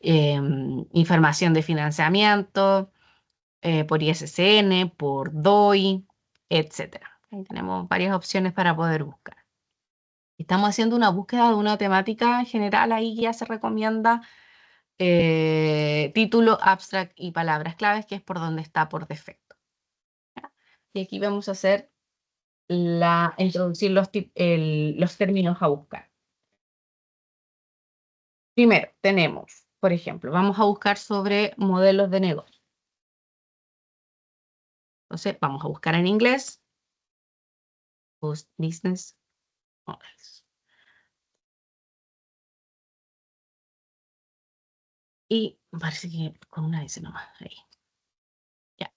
información de financiamiento, por ISSN, por DOI, etcétera. Ahí tenemos varias opciones para poder buscar. Estamos haciendo una búsqueda de una temática general, ahí ya se recomienda título, abstract y palabras claves, que es por donde está por defecto. ¿Ya? Y aquí vamos a hacer introducir los términos a buscar. Primero, tenemos, por ejemplo, vamos a buscar sobre modelos de negocio. Entonces, vamos a buscar en inglés, Business Models. Y parece que con una S nomás, ahí. Ya.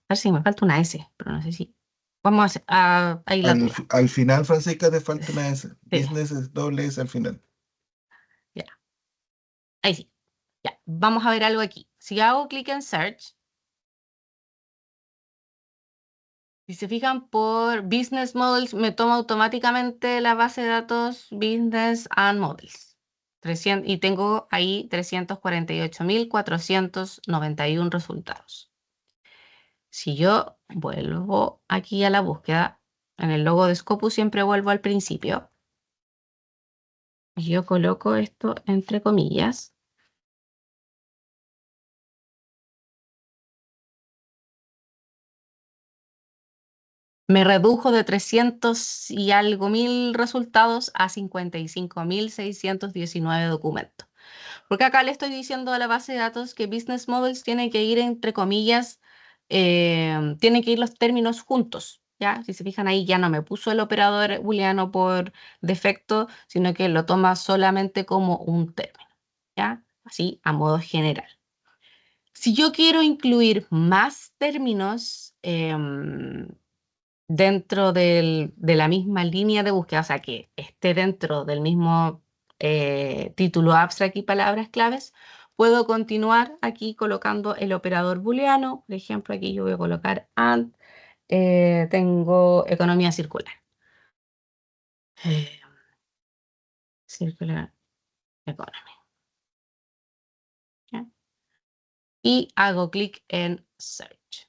Parece que me falta una S, pero no sé si. Vamos a hacer, ahí la tuve. Al final, Francisca, te falta una S. Sí, Business es doble S al final. ya. Ahí sí. Ya. Vamos a ver algo aquí. Si hago clic en Search, si se fijan por Business Models, me toma automáticamente la base de datos Business and Models. 300, y tengo ahí 348.491 resultados. Si yo vuelvo aquí a la búsqueda, en el logo de Scopus siempre vuelvo al principio. Y yo coloco esto entre comillas. Me redujo de 300 y algo mil resultados a 55.619 documentos. Porque acá le estoy diciendo a la base de datos que Business Models tiene que ir entre comillas, tienen que ir los términos juntos. ¿Ya? Si se fijan ahí ya no me puso el operador booleano por defecto, sino que lo toma solamente como un término. ¿Ya? Así a modo general. Si yo quiero incluir más términos, dentro de la misma línea de búsqueda, o sea, que esté dentro del mismo título abstract y palabras claves, puedo continuar aquí colocando el operador booleano. Por ejemplo, aquí yo voy a colocar and, tengo economía circular. Eh, circular economy. ¿Ya? Y hago clic en search.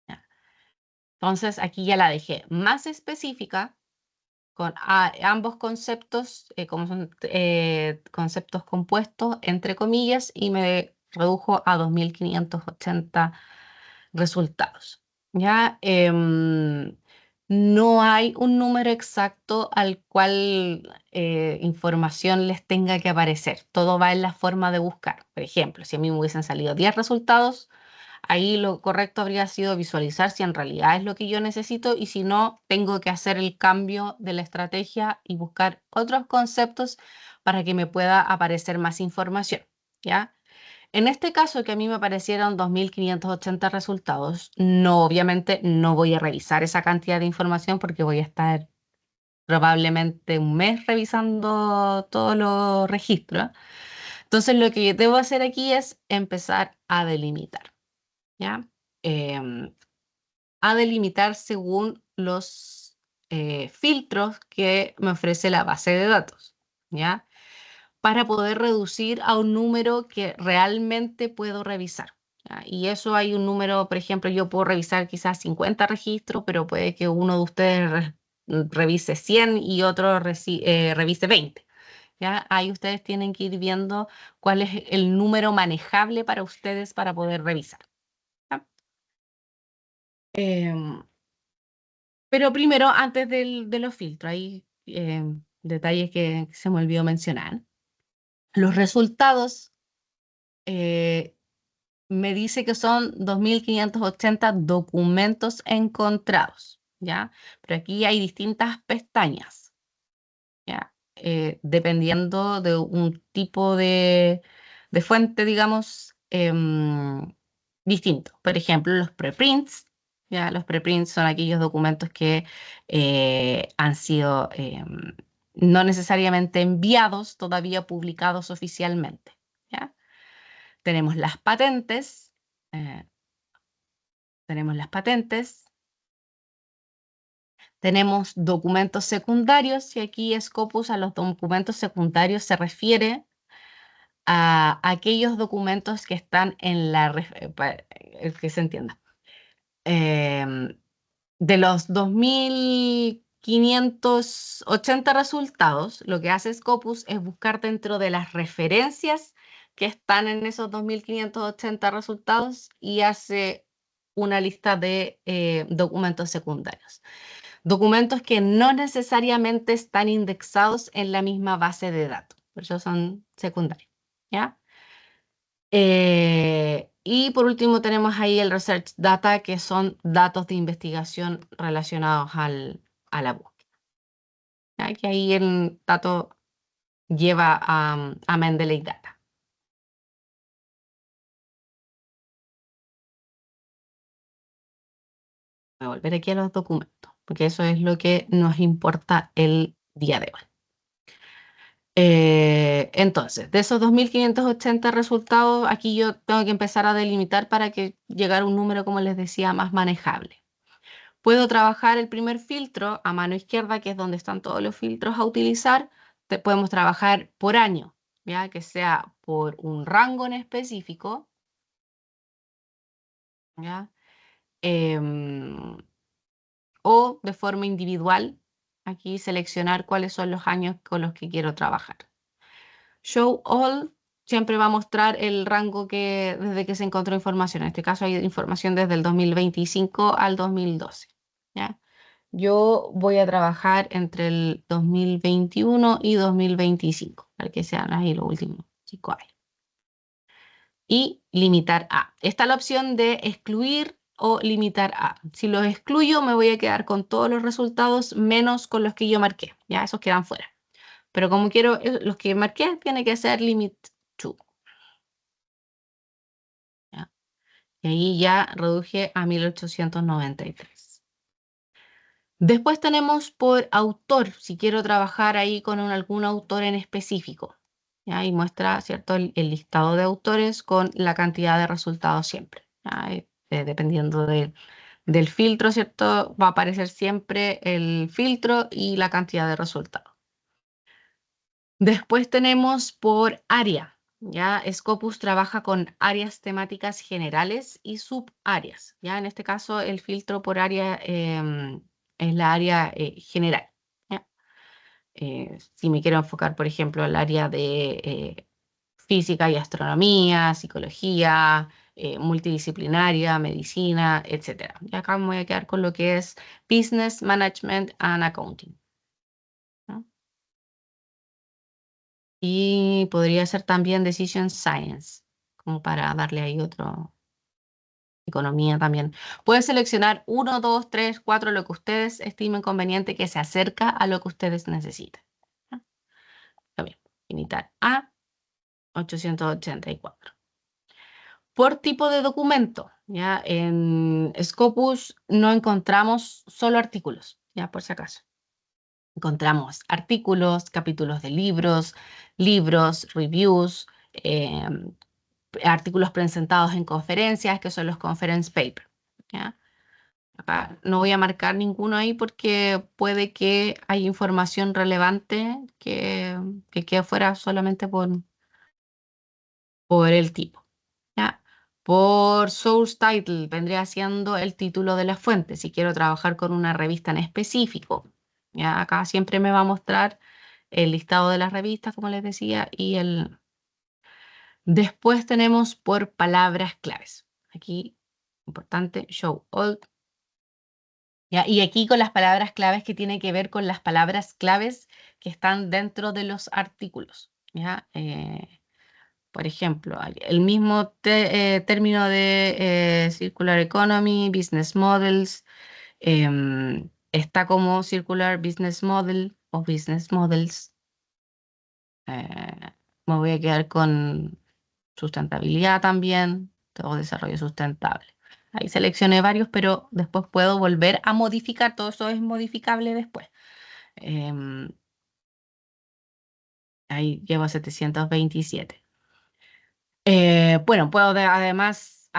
¿Ya? Entonces, aquí ya la dejé más específica con ambos conceptos, como son conceptos compuestos, entre comillas, y me redujo a 2.580 resultados. ¿Ya? No hay un número exacto al cual información les tenga que aparecer. Todo va en la forma de buscar. Por ejemplo, si a mí me hubiesen salido 10 resultados, Ahí lo correcto habría sido visualizar si en realidad es lo que yo necesito y si no, tengo que hacer el cambio de la estrategia y buscar otros conceptos para que me pueda aparecer más información, ¿ya? En este caso que a mí me aparecieron 2.580 resultados, no, obviamente no voy a revisar esa cantidad de información porque voy a estar probablemente un mes revisando todos los registros. Entonces lo que debo hacer aquí es empezar a delimitar, ¿ya? Em, a delimitar según los filtros que me ofrece la base de datos, ¿ya? Para poder reducir a un número que realmente puedo revisar, ¿ya? Y eso hay un número, por ejemplo, yo puedo revisar quizás 50 registros, pero puede que uno de ustedes revise 100 y otro revise 20. ¿Ya? Ahí ustedes tienen que ir viendo cuál es el número manejable para ustedes para poder revisar. ¿Ya? Pero primero, antes de los filtros, hay detalles que se me olvidó mencionar. Los resultados eh, me dice que son 2.580 documentos encontrados, ¿ya? Pero aquí hay distintas pestañas, ¿ya? Dependiendo de un tipo de fuente, digamos, distinto. Por ejemplo, los preprints, ¿ya? Los preprints son aquellos documentos que han sido no necesariamente enviados, todavía publicados oficialmente, ¿ya? Tenemos las patentes, eh, tenemos las patentes, tenemos documentos secundarios, y aquí Scopus a los documentos secundarios se refiere a aquellos documentos que están en la, que se entienda. De los 2.580 resultados, lo que hace Scopus es buscar dentro de las referencias que están en esos 2.580 resultados y hace una lista de documentos secundarios. Documentos que no necesariamente están indexados en la misma base de datos, por eso son secundarios, ¿ya? Y por último tenemos ahí el Research Data, que son datos de investigación relacionados a la búsqueda. ¿Ya? Que ahí el dato lleva a Mendeley Data. Voy a volver aquí a los documentos, porque eso es lo que nos importa el día de hoy. Entonces, de esos 2.580 resultados, aquí yo tengo que empezar a delimitar para que llegara a un número, como les decía, más manejable. Puedo trabajar el primer filtro a mano izquierda, que es donde están todos los filtros a utilizar. Podemos trabajar por año, ¿ya? Que sea por un rango en específico, ¿ya? O de forma individual, aquí seleccionar cuáles son los años con los que quiero trabajar. Show All siempre va a mostrar el rango desde que se encontró información. En este caso hay información desde el 2025 al 2012, ¿ya? Yo voy a trabajar entre el 2021 y 2025, para que sean ahí los últimos 5 años. Y limitar a. Está la opción de excluir o limitar a. Si los excluyo, me voy a quedar con todos los resultados menos con los que yo marqué. Ya, esos quedan fuera. Pero como quiero, los que marqué, tiene que ser limit to. ¿Ya? Y ahí ya reduje a 1893. Después tenemos por autor, si quiero trabajar ahí con algún autor en específico. ¿Ya? Y muestra, ¿cierto?, el listado de autores con la cantidad de resultados siempre. ¿Ya? Dependiendo del filtro, ¿cierto? Va a aparecer siempre el filtro y la cantidad de resultados. Después tenemos por área. ¿Ya? Scopus trabaja con áreas temáticas generales y subáreas. ¿Ya? En este caso, el filtro por área es la área general. ¿Ya? Si me quiero enfocar, por ejemplo, al área de física y astronomía, psicología, multidisciplinaria, medicina, etc. Y acá me voy a quedar con lo que es Business Management and Accounting. ¿No? Y podría ser también Decision Science, como para darle ahí otro. economía también. Pueden seleccionar 1, 2, 3, 4, lo que ustedes estimen conveniente que se acerca a lo que ustedes necesiten. ¿Ya? Está bien. Limitar a 884. Por tipo de documento, ¿ya? En Scopus no encontramos solo artículos, ya por si acaso. Encontramos artículos, capítulos de libros, reviews, artículos presentados en conferencias, que son los conference papers. ¿Ya? Acá no voy a marcar ninguno ahí porque puede que haya información relevante que quede fuera solamente por el tipo. ¿Ya? Por source title vendría siendo el título de la fuente, si quiero trabajar con una revista en específico. ¿Ya? Acá siempre me va a mostrar el listado de las revistas, como les decía, y el... Después tenemos por palabras claves. Aquí, importante, show all. ¿Ya? Y aquí con las palabras claves que tiene que ver con las palabras claves que están dentro de los artículos. ¿Ya? Por ejemplo, el mismo término de Circular Economy, Business Models, está como Circular Business Model o Business Models. Me voy a quedar con sustentabilidad también, todo desarrollo sustentable. Ahí seleccioné varios, pero después puedo volver a modificar. Todo eso es modificable después. Em, Ahí llevo 727. Bueno, puedo además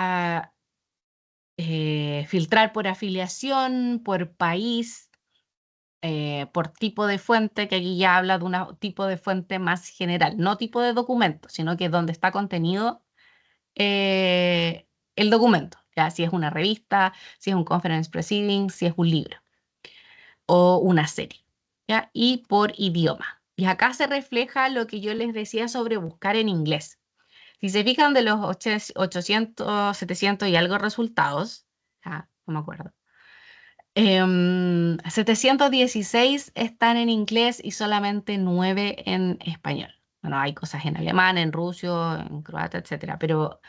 filtrar por afiliación, por país, por tipo de fuente, que aquí ya habla de un tipo de fuente más general, no tipo de documento, sino que donde está contenido el documento, ya si es una revista, si es un conference proceeding, si es un libro o una serie, ¿ya? Y por idioma. Y acá se refleja lo que yo les decía sobre buscar en inglés. Si se fijan de los 800, 700 y algo resultados, no me acuerdo, 716 están en inglés y solamente 9 en español. Bueno, hay cosas en alemán, en ruso, en croata, etcétera, pero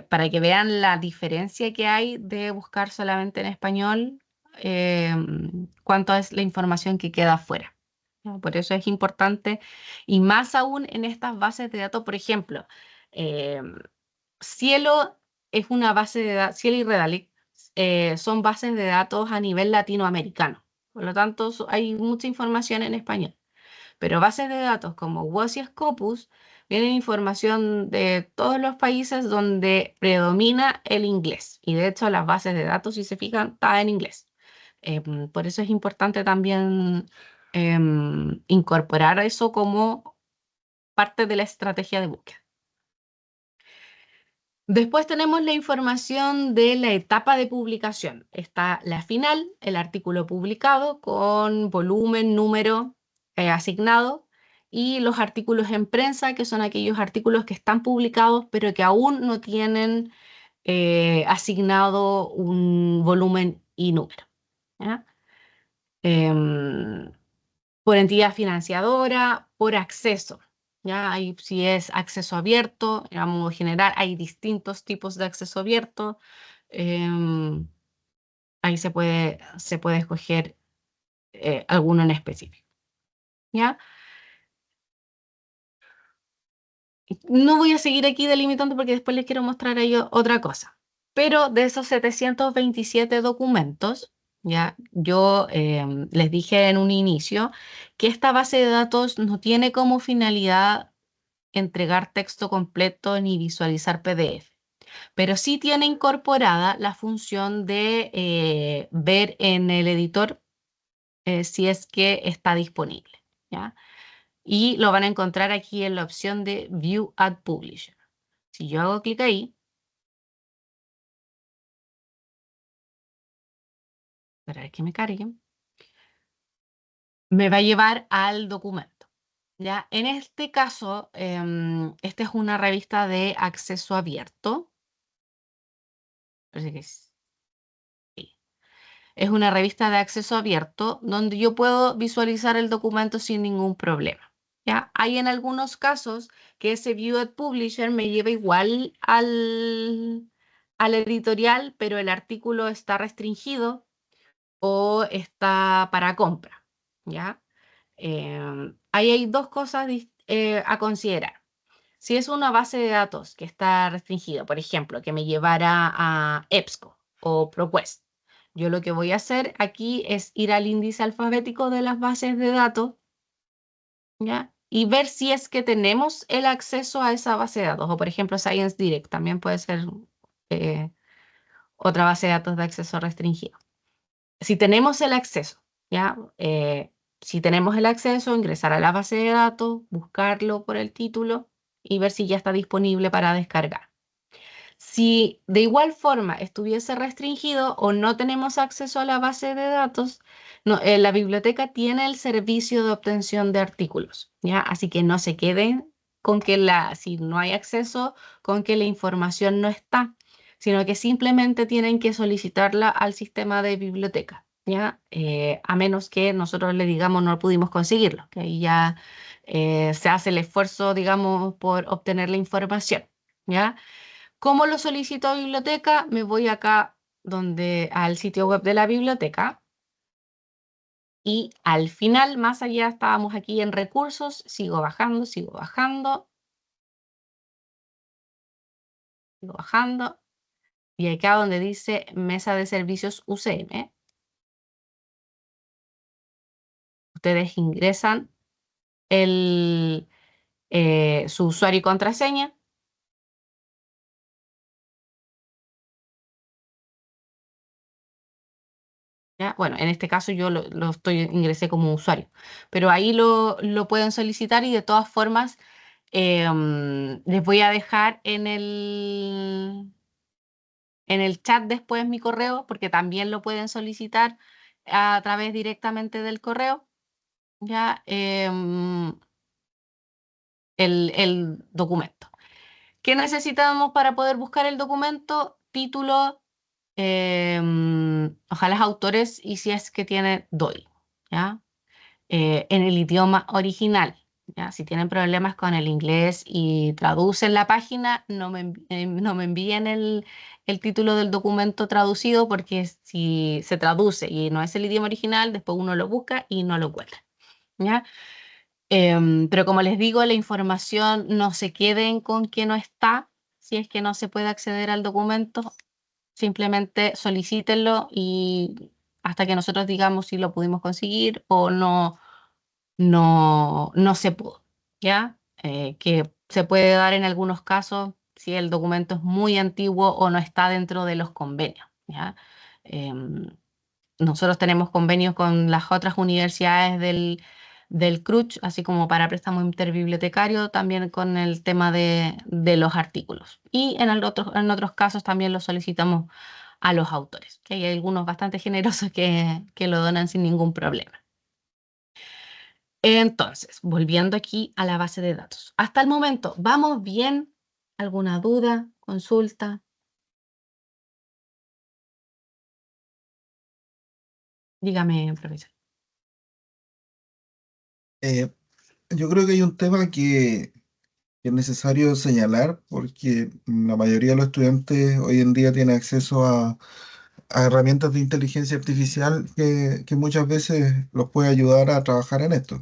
para que vean la diferencia que hay de buscar solamente en español, cuánto es la información que queda afuera. ¿Ya? Por eso es importante, y más aún en estas bases de datos, por ejemplo, eh, Cielo es una base de datos, Cielo y Redalic son bases de datos a nivel latinoamericano. Por lo tanto, hay mucha información en español. Pero bases de datos como WOS y Scopus vienen información de todos los países donde predomina el inglés. Y de hecho, las bases de datos, si se fijan, están en inglés. Por eso es importante también incorporar eso como parte de la estrategia de búsqueda. Después tenemos la información de la etapa de publicación. Está la final, el artículo publicado con volumen, número asignado, y los artículos en prensa, que son aquellos artículos que están publicados pero que aún no tienen asignado un volumen y número. ¿Ya? Em, por entidad financiadora, por acceso. ¿Ya? Ahí, si es acceso abierto, a modo general, hay distintos tipos de acceso abierto. Ahí se puede escoger alguno en específico. ¿Ya? No voy a seguir aquí delimitando porque después les quiero mostrar a ellos otra cosa. Pero de esos 727 documentos, ya yo les dije en un inicio que esta base de datos no tiene como finalidad entregar texto completo ni visualizar PDF, pero sí tiene incorporada la función de ver en el editor si es que está disponible, ¿ya? Y lo van a encontrar aquí en la opción de View Ad Publisher. Si yo hago clic ahí, para que me carguen, me va a llevar al documento. ¿Ya? En este caso, esta es una revista de acceso abierto. Parece que sí. Es una revista de acceso abierto donde yo puedo visualizar el documento sin ningún problema. ¿Ya? Hay en algunos casos que ese View at Publisher me lleva igual al editorial, pero el artículo está restringido o está para compra, ¿ya? Ahí hay dos cosas a considerar. Si es una base de datos que está restringida, por ejemplo, que me llevara a EBSCO o ProQuest, yo lo que voy a hacer aquí es ir al índice alfabético de las bases de datos, ¿ya? Y ver si es que tenemos el acceso a esa base de datos. O por ejemplo, Science Direct también puede ser eh, otra base de datos de acceso restringido. Si tenemos el acceso, ¿ya? Si tenemos el acceso, ingresar a la base de datos, buscarlo por el título y ver si ya está disponible para descargar. Si de igual forma estuviese restringido o no tenemos acceso a la base de datos, la biblioteca tiene el servicio de obtención de artículos, ¿ya? Así que no se queden con que si no hay acceso, con que la información no está, sino que simplemente tienen que solicitarla al sistema de biblioteca, ¿ya? A menos que nosotros le digamos no pudimos conseguirlo, que ahí ya se hace el esfuerzo, digamos, por obtener la información, ¿ya? ¿Cómo lo solicito a biblioteca? Me voy acá al sitio web de la biblioteca y al final, más allá, estábamos aquí en recursos, sigo bajando, sigo bajando, sigo bajando y acá donde dice mesa de servicios UCM, ustedes ingresan su usuario y contraseña. ¿Ya? Bueno, en este caso yo ingresé como usuario, pero ahí lo pueden solicitar y de todas formas les voy a dejar en el chat después mi correo, porque también lo pueden solicitar a través directamente del correo, ya el documento. ¿Qué necesitamos para poder buscar el documento? Título, ojalá autores y si es que tiene DOI, ¿ya? En el idioma original. ¿Ya? Si tienen problemas con el inglés y traducen la página, no me envíen el título del documento traducido porque si se traduce y no es el idioma original, después uno lo busca y no lo encuentra. ¿Ya? Pero como les digo, la información no se queden con que no está, si es que no se puede acceder al documento, simplemente solicítenlo y hasta que nosotros digamos si lo pudimos conseguir o no se pudo, ¿ya? Que se puede dar en algunos casos si el documento es muy antiguo o no está dentro de los convenios, ¿ya? Nosotros tenemos convenios con las otras universidades del CRUCH, así como para préstamo interbibliotecario, también con el tema de los artículos. Y en otros casos también lo solicitamos a los autores, que hay algunos bastante generosos que lo donan sin ningún problema. Entonces, volviendo aquí a la base de datos. Hasta el momento, ¿vamos bien? ¿Alguna duda? ¿Consulta? Dígame, profesor. Eh, yo creo que hay un tema que es necesario señalar porque la mayoría de los estudiantes hoy en día tienen acceso a herramientas de inteligencia artificial que muchas veces los puede ayudar a trabajar en esto.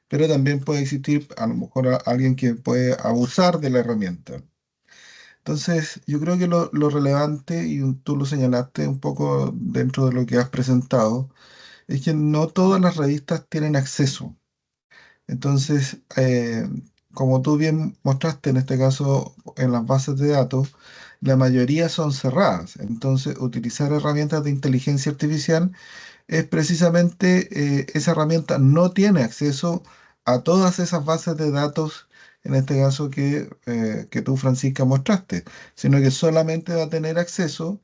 Pero también puede existir a lo mejor alguien que puede abusar de la herramienta. Entonces, yo creo que lo relevante, y tú lo señalaste un poco dentro de lo que has presentado, es que no todas las revistas tienen acceso. Entonces, como tú bien mostraste en este caso en las bases de datos, la mayoría son cerradas. Entonces, utilizar herramientas de inteligencia artificial es precisamente esa herramienta no tiene acceso a todas esas bases de datos, en este caso que tú, Francisca, mostraste, sino que solamente va a tener acceso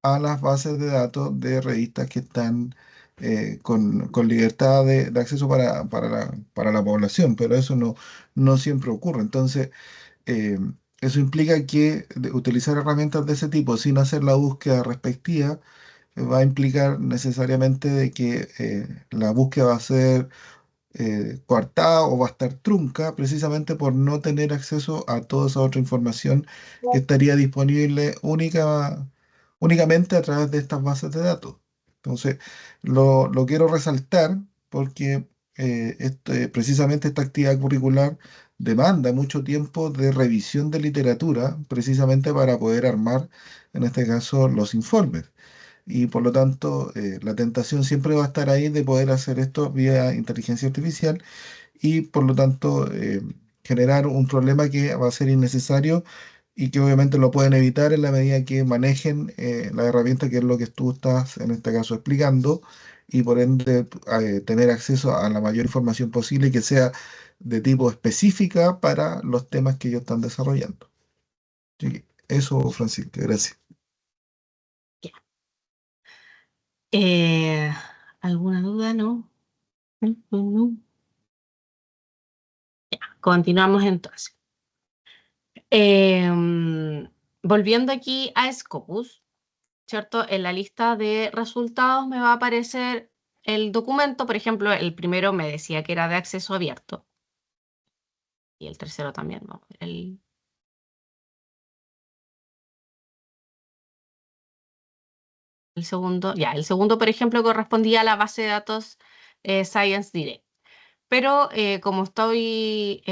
a las bases de datos de revistas que están con libertad de acceso para la población, pero eso no siempre ocurre. Entonces, eh, eso implica que utilizar herramientas de ese tipo sin hacer la búsqueda respectiva va a implicar necesariamente de que la búsqueda va a ser coartada o va a estar trunca precisamente por no tener acceso a toda esa otra información que estaría disponible únicamente a través de estas bases de datos. Entonces, lo quiero resaltar porque precisamente esta actividad curricular demanda mucho tiempo de revisión de literatura, precisamente para poder armar, en este caso, los informes. Y por lo tanto, la tentación siempre va a estar ahí de poder hacer esto vía inteligencia artificial y por lo tanto generar un problema que va a ser innecesario y que obviamente lo pueden evitar en la medida que manejen la herramienta que es lo que tú estás en este caso explicando y por ende tener acceso a la mayor información posible y que sea de tipo específica para los temas que ellos están desarrollando. Así que eso, Francisco, gracias. Ya. Eh, ¿Alguna duda? ¿No? No. Ya, continuamos entonces. Volviendo aquí a Scopus, ¿cierto? En la lista de resultados me va a aparecer el documento, por ejemplo, el primero me decía que era de acceso abierto. Y el tercero también, ¿no? El segundo, ya, el segundo, por ejemplo, correspondía a la base de datos Science Direct. Pero como estoy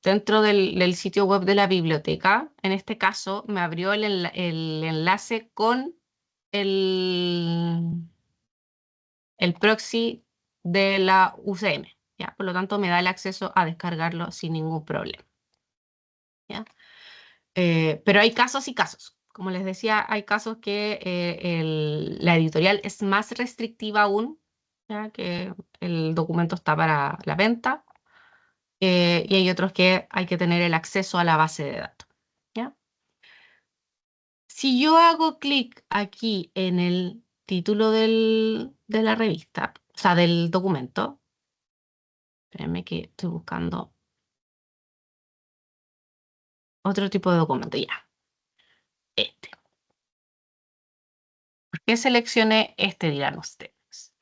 dentro del sitio web de la biblioteca, en este caso me abrió el enlace con el, el proxy de la UCM, ¿ya? Por lo tanto, me da el acceso a descargarlo sin ningún problema, ¿ya? Pero hay casos y casos. Como les decía, hay casos que la editorial es más restrictiva aún, ¿ya? Que el documento está para la venta, y hay otros que hay que tener el acceso a la base de datos, ¿ya? Si yo hago clic aquí en el título de la revista, o sea, del documento, espérenme que estoy buscando otro tipo de documento, ya, este. ¿Por qué seleccioné este, dirán ustedes?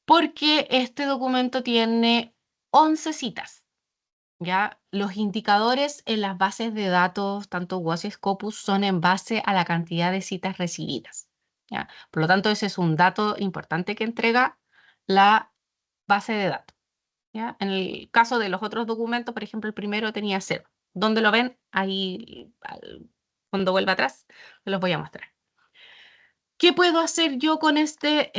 Porque este documento tiene 11 citas, ¿ya? Los indicadores en las bases de datos, tanto WOS y Scopus, son en base a la cantidad de citas recibidas, ¿ya? Por lo tanto, ese es un dato importante que entrega la base de datos, ¿ya? En el caso de los otros documentos, por ejemplo, el primero tenía 0. ¿Dónde lo ven? Ahí, cuando vuelva atrás, se los voy a mostrar. ¿Qué puedo hacer yo con este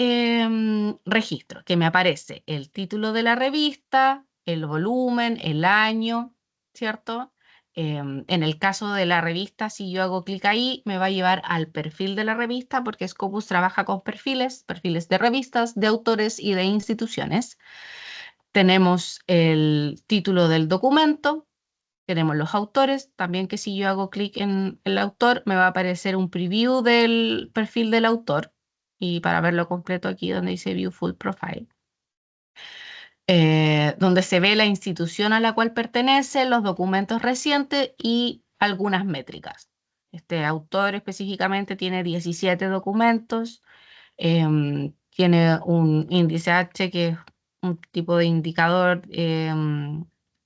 registro? Que me aparece el título de la revista, el volumen, el año, ¿cierto? En el caso de la revista, si yo hago clic ahí, me va a llevar al perfil de la revista porque Scopus trabaja con perfiles de revistas, de autores y de instituciones. Tenemos el título del documento, tenemos los autores, también que si yo hago clic en el autor me va a aparecer un preview del perfil del autor y para verlo completo aquí donde dice View Full Profile, donde se ve la institución a la cual pertenece, los documentos recientes y algunas métricas. Este autor específicamente tiene 17 documentos, tiene un índice H que es un tipo de indicador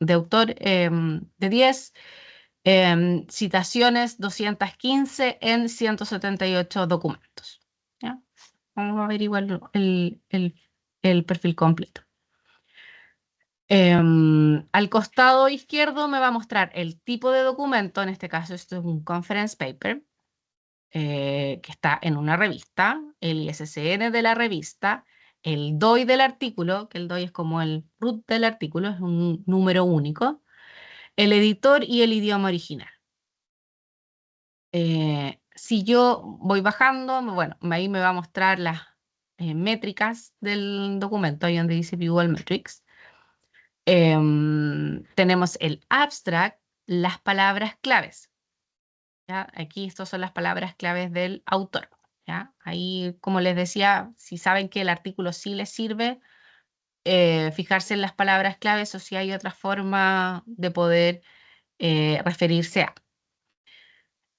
de autor de 10. Citaciones 215 en 178 documentos, ¿ya? Vamos a averiguar el perfil completo. Al costado izquierdo me va a mostrar el tipo de documento, en este caso esto es un conference paper, que está en una revista, el ISSN de la revista, el DOI del artículo, que el DOI es como el root del artículo, es un número único, el editor y el idioma original. Si yo voy bajando, bueno, ahí me va a mostrar las métricas del documento, ahí donde dice View All Metrics. Tenemos el abstract, las palabras claves, ¿ya? Aquí estas son las palabras claves del autor, ¿ya? Ahí, como les decía, si saben que el artículo sí les sirve, fijarse en las palabras claves o si hay otra forma de poder referirse a.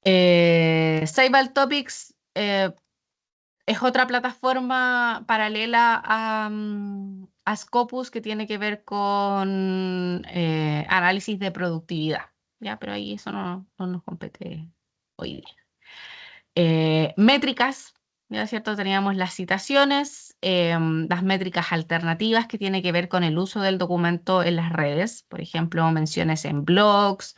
Sable Topics es otra plataforma paralela a a Scopus, que tiene que ver con análisis de productividad, ¿ya? Pero ahí eso no nos compete hoy día. Métricas, ¿ya cierto? Teníamos las citaciones, las métricas alternativas que tiene que ver con el uso del documento en las redes, por ejemplo, menciones en blogs,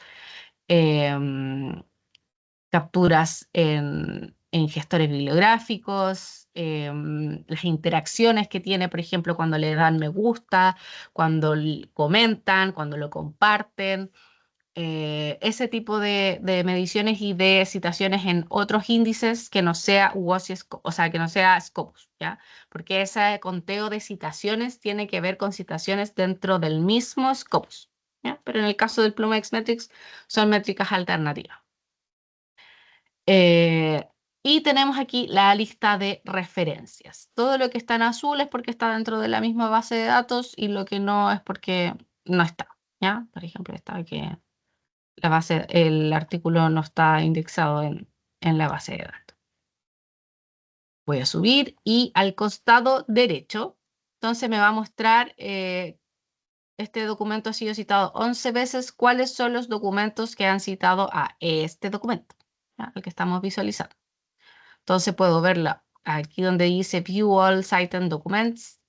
capturas en gestores bibliográficos, las interacciones que tiene, por ejemplo, cuando le dan me gusta, cuando comentan, cuando lo comparten, ese tipo de mediciones y de citaciones en otros índices que no sea WOS, o sea, que no sea Scopus, ¿ya? Porque ese conteo de citaciones tiene que ver con citaciones dentro del mismo Scopus, ¿ya? Pero en el caso del Plumex Metrics son métricas alternativas. Y tenemos aquí la lista de referencias. Todo lo que está en azul es porque está dentro de la misma base de datos y lo que no es porque no está, ¿ya? Por ejemplo, está que el artículo no está indexado en la base de datos. Voy a subir y al costado derecho, entonces me va a mostrar, este documento ha sido citado 11 veces, cuáles son los documentos que han citado a este documento, ¿ya? El que estamos visualizando. Entonces puedo verla aquí donde dice View All Cited Documents,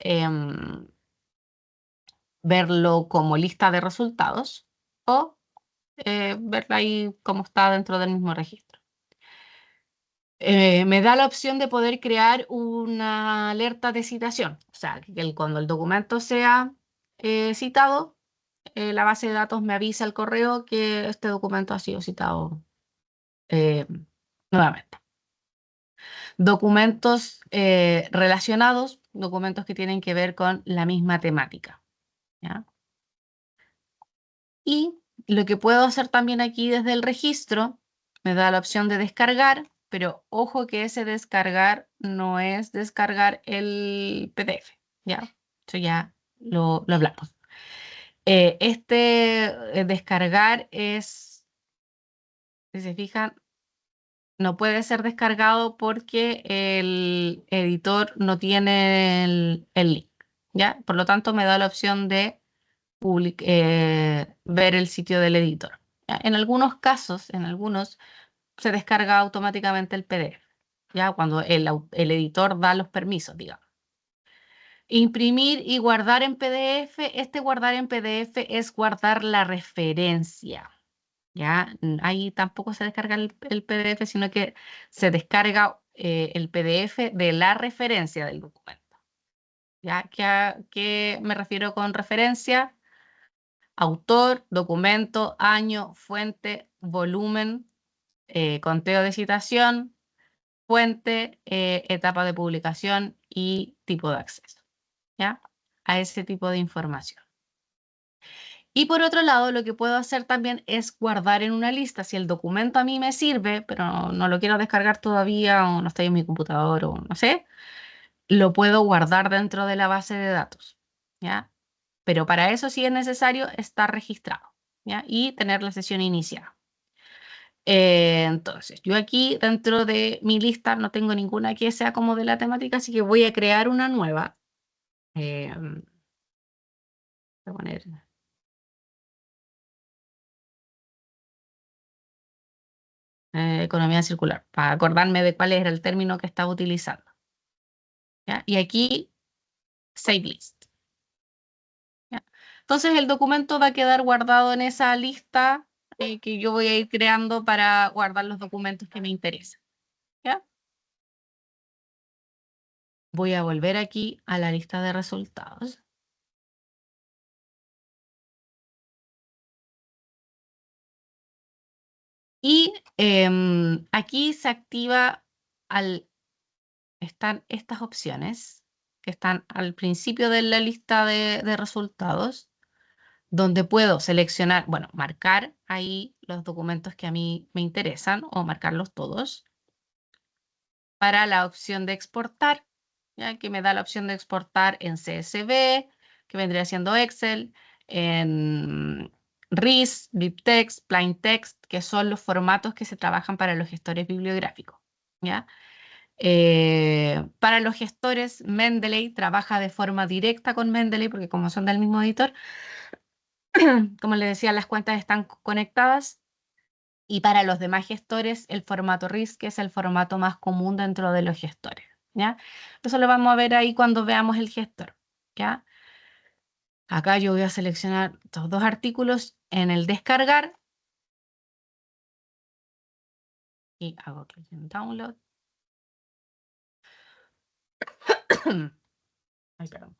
verlo como lista de resultados o verla ahí como está dentro del mismo registro. Me da la opción de poder crear una alerta de citación. O sea, que cuando el documento sea citado, la base de datos me avisa al correo que este documento ha sido citado nuevamente. Documentos relacionados, documentos que tienen que ver con la misma temática, ¿ya? Y lo que puedo hacer también aquí desde el registro, me da la opción de descargar, pero ojo que ese descargar no es descargar el PDF, ¿ya? Eso ya lo hablamos. Descargar es, si se fijan, no puede ser descargado porque el editor no tiene el link, ¿ya? Por lo tanto, me da la opción de ver el sitio del editor, ¿ya? En algunos casos, se descarga automáticamente el PDF, ¿ya? Cuando el editor da los permisos, digamos. Imprimir y guardar en PDF. Este guardar en PDF es guardar la referencia, ¿ya? Ahí tampoco se descarga el PDF, sino que se descarga el PDF de la referencia del documento, ¿ya? ¿Qué me refiero con referencia? Autor, documento, año, fuente, volumen, conteo de citación, fuente, etapa de publicación y tipo de acceso, ¿ya? A ese tipo de información. Y por otro lado, lo que puedo hacer también es guardar en una lista. Si el documento a mí me sirve, pero no lo quiero descargar todavía o no estoy en mi computador o no sé, lo puedo guardar dentro de la base de datos, ¿ya? Pero para eso sí es necesario estar registrado, ¿ya? Y tener la sesión iniciada. Entonces, yo aquí dentro de mi lista no tengo ninguna que sea como de la temática, así que voy a crear una nueva. Voy a poner economía circular, para acordarme de cuál era el término que estaba utilizando, ¿ya? Y aquí, Save List, ¿ya? Entonces, el documento va a quedar guardado en esa lista que yo voy a ir creando para guardar los documentos que me interesan, ¿ya? Voy a volver aquí a la lista de resultados. Y aquí se activa, están estas opciones que están al principio de la lista de resultados, donde puedo seleccionar, bueno, marcar ahí los documentos que a mí me interesan o marcarlos todos. Para la opción de exportar, ya que me da la opción de exportar en CSV, que vendría siendo Excel, en RIS, BibTeX, PlainText, que son los formatos que se trabajan para los gestores bibliográficos, ¿ya? Para los gestores, Mendeley trabaja de forma directa con Mendeley, porque como son del mismo editor, como les decía, las cuentas están conectadas. Y para los demás gestores, el formato RISC es el formato más común dentro de los gestores, ¿ya? Eso lo vamos a ver ahí cuando veamos el gestor, ¿ya? Acá yo voy a seleccionar estos dos artículos en el descargar y hago clic en download. Ay, perdón.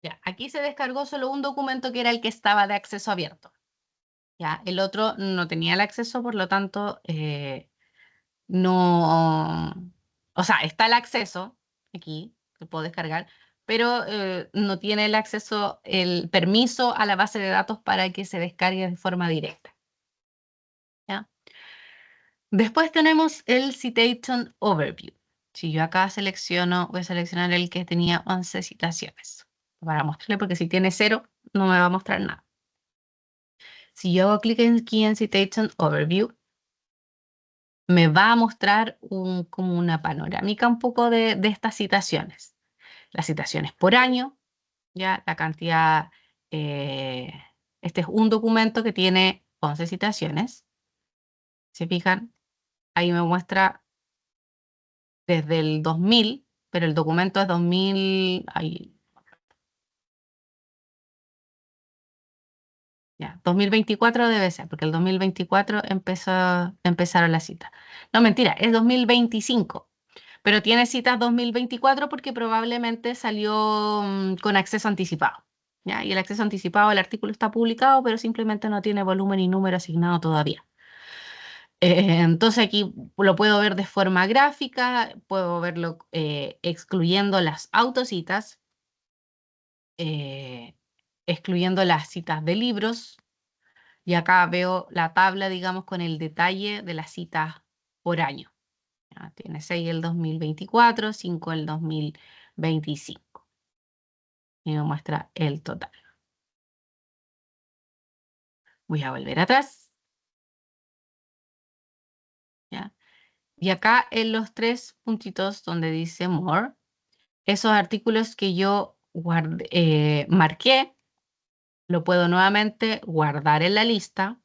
Ya, aquí se descargó solo un documento que era el que estaba de acceso abierto. Ya, el otro no tenía el acceso, por lo tanto, no, o sea, está el acceso aquí, lo puedo descargar, pero no tiene el acceso, el permiso a la base de datos para que se descargue de forma directa. ¿Ya? Después tenemos el Citation Overview. Si yo acá selecciono, voy a seleccionar el que tenía 11 citaciones para mostrarle, porque si tiene 0, no me va a mostrar nada. Si yo hago clic aquí en Citation Overview, me va a mostrar como una panorámica un poco de estas citaciones. Las citaciones por año, ya la cantidad, este es un documento que tiene 11 citaciones. ¿Se fijan? Ahí me muestra desde el 2000, pero el documento es 2000, ahí, ya, 2024 debe ser, porque el 2024 empezaron las citas. No, mentira, es 2025. Pero tiene citas 2024 porque probablemente salió con acceso anticipado. ¿Ya? Y el acceso anticipado, el artículo está publicado, pero simplemente no tiene volumen y número asignado todavía. Entonces aquí lo puedo ver de forma gráfica, puedo verlo excluyendo las autocitas, excluyendo las citas de libros, y acá veo la tabla, digamos, con el detalle de las citas por año. ¿Ya? Tiene 6 el 2024, 5 el 2025. Y me muestra el total. Voy a volver atrás. ¿Ya? Y acá en los 3 puntitos donde dice More, esos artículos que yo marqué, lo puedo nuevamente guardar en la lista.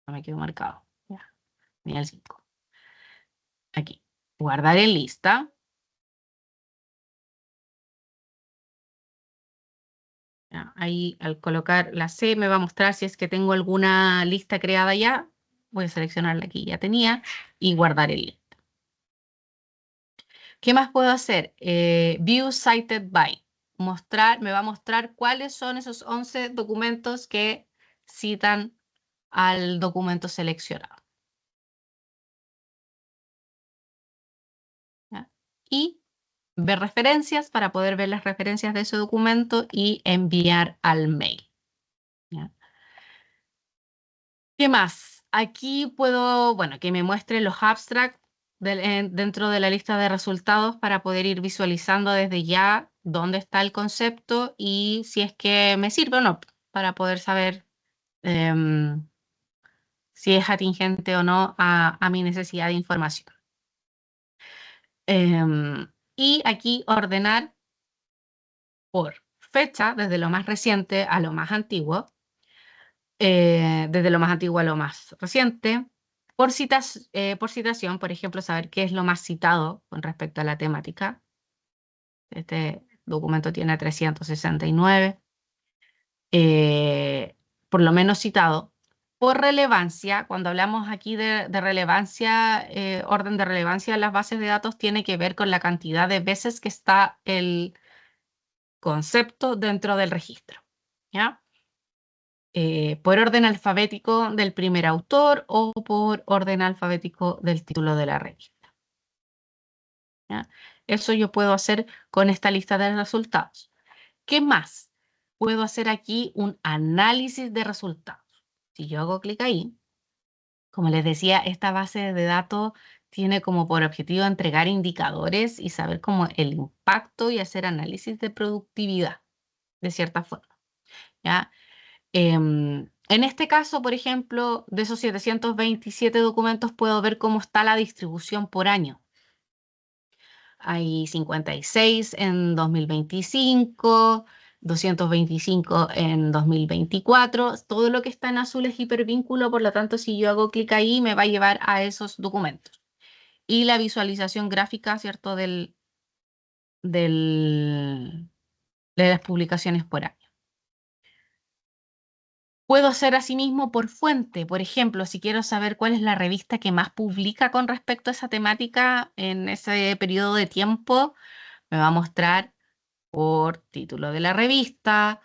No me quedó marcado. Ya. Ni el 5. Aquí. Guardar en lista. Ya, ahí al colocar la C me va a mostrar si es que tengo alguna lista creada ya. Voy a seleccionar la que ya tenía y guardar el lista. ¿Qué más puedo hacer? View Cited By. Me va a mostrar cuáles son esos 11 documentos que citan al documento seleccionado. ¿Ya? Y ver referencias para poder ver las referencias de ese documento y enviar al mail. ¿Ya? ¿Qué más? Aquí puedo, bueno, que me muestre los abstracts dentro de la lista de resultados para poder ir visualizando desde ya dónde está el concepto y si es que me sirve o no, para poder saber si es atingente o no a mi necesidad de información. Y aquí ordenar por fecha, desde lo más reciente a lo más antiguo, desde lo más antiguo a lo más reciente, por citación, por ejemplo, saber qué es lo más citado con respecto a la temática. Este documento tiene 369, por lo menos citado. Por relevancia, cuando hablamos aquí de relevancia, orden de relevancia de las bases de datos tiene que ver con la cantidad de veces que está el concepto dentro del registro. ¿Ya? Por orden alfabético del primer autor o por orden alfabético del título de la revista. ¿Ya? Eso yo puedo hacer con esta lista de resultados. ¿Qué más? Puedo hacer aquí un análisis de resultados. Si yo hago clic ahí, como les decía, esta base de datos tiene como por objetivo entregar indicadores y saber cómo el impacto y hacer análisis de productividad, de cierta forma. ¿Ya? En este caso, por ejemplo, de esos 727 documentos puedo ver cómo está la distribución por año. Hay 56 en 2025, 225 en 2024. Todo lo que está en azul es hipervínculo, por lo tanto, si yo hago clic ahí, me va a llevar a esos documentos. Y la visualización gráfica, ¿cierto? De las publicaciones por año. Puedo hacer asimismo por fuente. Por ejemplo, si quiero saber cuál es la revista que más publica con respecto a esa temática en ese periodo de tiempo, me va a mostrar por título de la revista,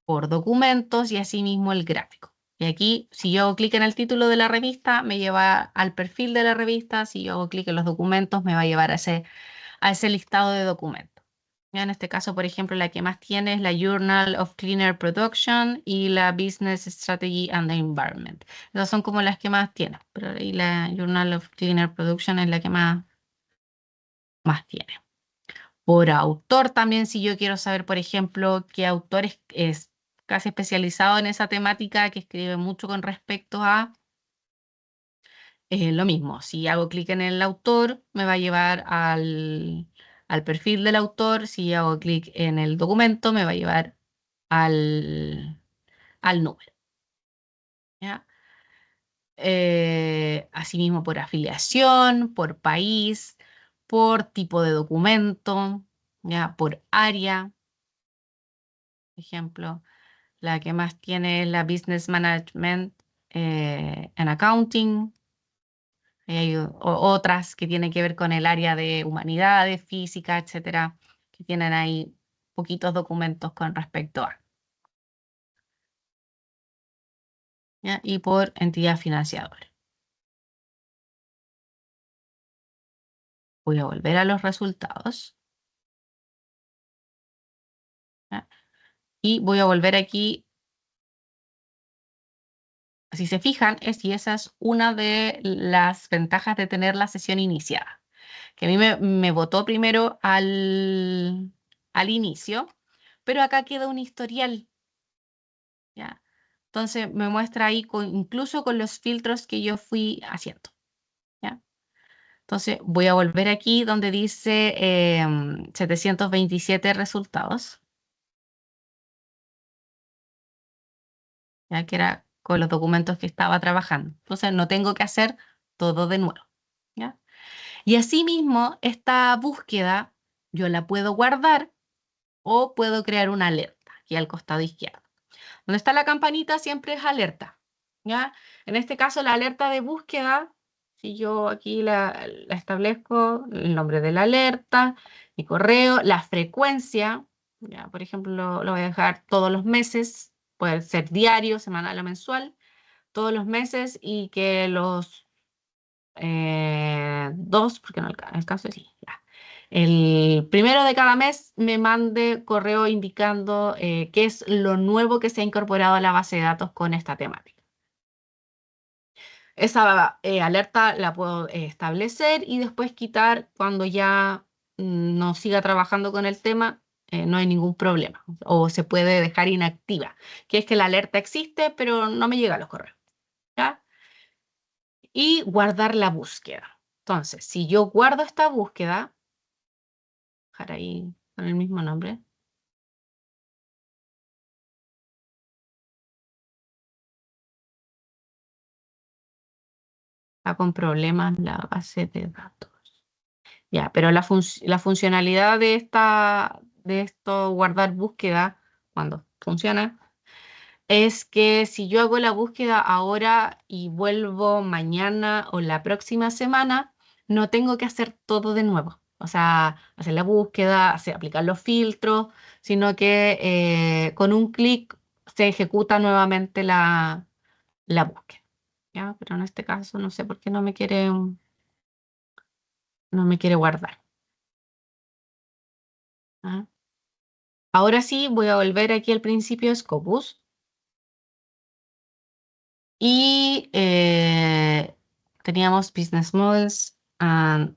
por documentos y asimismo el gráfico. Y aquí, si yo hago clic en el título de la revista, me lleva al perfil de la revista. Si yo hago clic en los documentos, me va a llevar a ese listado de documentos. Ya en este caso, por ejemplo, la que más tiene es la Journal of Cleaner Production y la Business Strategy and the Environment. Esas son como las que más tiene, pero ahí la Journal of Cleaner Production es la que más tiene. Por autor también, si yo quiero saber, por ejemplo, qué autor es casi especializado en esa temática, que escribe mucho con respecto a lo mismo. Si hago clic en el autor, me va a llevar al perfil del autor. Si hago clic en el documento, me va a llevar al número. ¿Ya? Asimismo, por afiliación, por país, por tipo de documento, ¿ya? Por área. Por ejemplo, la que más tiene es la Business Management and Accounting. Hay otras que tienen que ver con el área de humanidades, física, etcétera, que tienen ahí poquitos documentos con respecto a. ¿Ya? Y por entidad financiadora. Voy a volver a los resultados. ¿Ya? Y voy a volver aquí. Si se fijan, y esa es una de las ventajas de tener la sesión iniciada. Que a mí me botó primero al inicio, pero acá queda un historial. ¿Ya? Entonces me muestra ahí incluso con los filtros que yo fui haciendo. ¿Ya? Entonces voy a volver aquí donde dice 727 resultados. Ya que era con los documentos que estaba trabajando. Entonces no tengo que hacer todo de nuevo. ¿Ya? Y asimismo, esta búsqueda yo la puedo guardar o puedo crear una alerta aquí al costado izquierdo. Donde está la campanita siempre es alerta, ¿ya? En este caso la alerta de búsqueda, si yo aquí la establezco, el nombre de la alerta, mi correo, la frecuencia, ¿ya? Por ejemplo, lo voy a dejar todos los meses, puede ser diario, semanal o mensual, todos los meses y que los dos, porque no alcanzo, sí, ya. El primero de cada mes me mande correo indicando qué es lo nuevo que se ha incorporado a la base de datos con esta temática. Esa alerta la puedo establecer y después quitar cuando ya no siga trabajando con el tema, no hay ningún problema. O se puede dejar inactiva, que es que la alerta existe, pero no me llega los correos. ¿Ya? Y guardar la búsqueda. Entonces, si yo guardo esta búsqueda, dejar ahí con el mismo nombre, está con problemas la base de datos. Ya, pero la funcionalidad de esto guardar búsqueda, cuando funciona, es que si yo hago la búsqueda ahora y vuelvo mañana o la próxima semana, no tengo que hacer todo de nuevo. O sea, hacer la búsqueda, aplicar los filtros, sino que con un clic se ejecuta nuevamente la búsqueda. ¿Ya? Pero en este caso no sé por qué no me quiere guardar. ¿Ah? Ahora sí, voy a volver aquí al principio de Scopus. Y teníamos Business Models and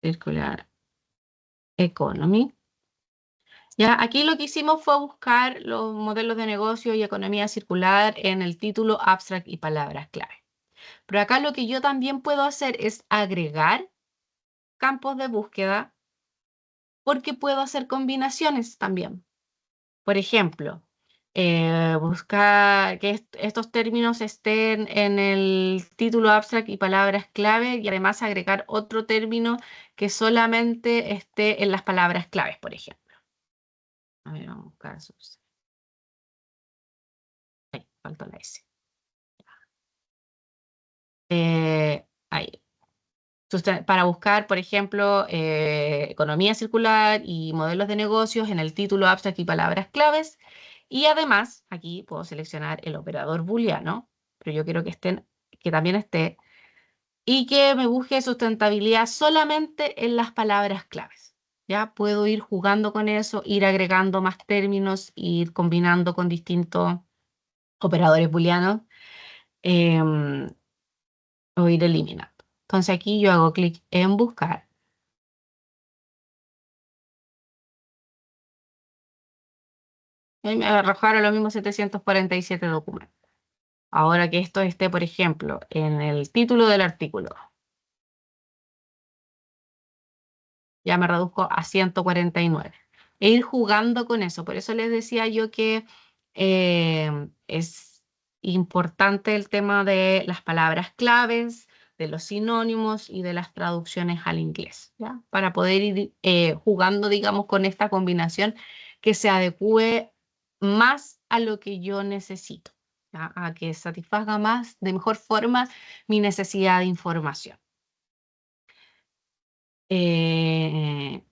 Circular Economy. Ya, aquí lo que hicimos fue buscar los modelos de negocio y economía circular en el título, abstract y palabras clave. Pero acá lo que yo también puedo hacer es agregar campos de búsqueda porque puedo hacer combinaciones también. Por ejemplo, buscar que estos términos estén en el título, abstract y palabras clave y además agregar otro término que solamente esté en las palabras claves, por ejemplo. A ver, vamos a buscar. Ahí, faltó la S. Ahí. Para buscar, por ejemplo, economía circular y modelos de negocios en el título, abstract y palabras claves. Y además, aquí puedo seleccionar el operador booleano, pero yo quiero que también esté, y que me busque sustentabilidad solamente en las palabras claves. Ya puedo ir jugando con eso, ir agregando más términos, ir combinando con distintos operadores booleanos. em, o ir eliminando. Entonces aquí yo hago clic en buscar. Y me arrojaron los mismos 747 documentos. Ahora que esto esté, por ejemplo, en el título del artículo, ya me reduzco a 149. E ir jugando con eso. Por eso les decía yo que es importante el tema de las palabras claves, de los sinónimos y de las traducciones al inglés, ¿ya? Para poder ir jugando, digamos, con esta combinación que se adecue más a lo que yo necesito, ¿ya? A que satisfaga más, de mejor forma, mi necesidad de información. Eh,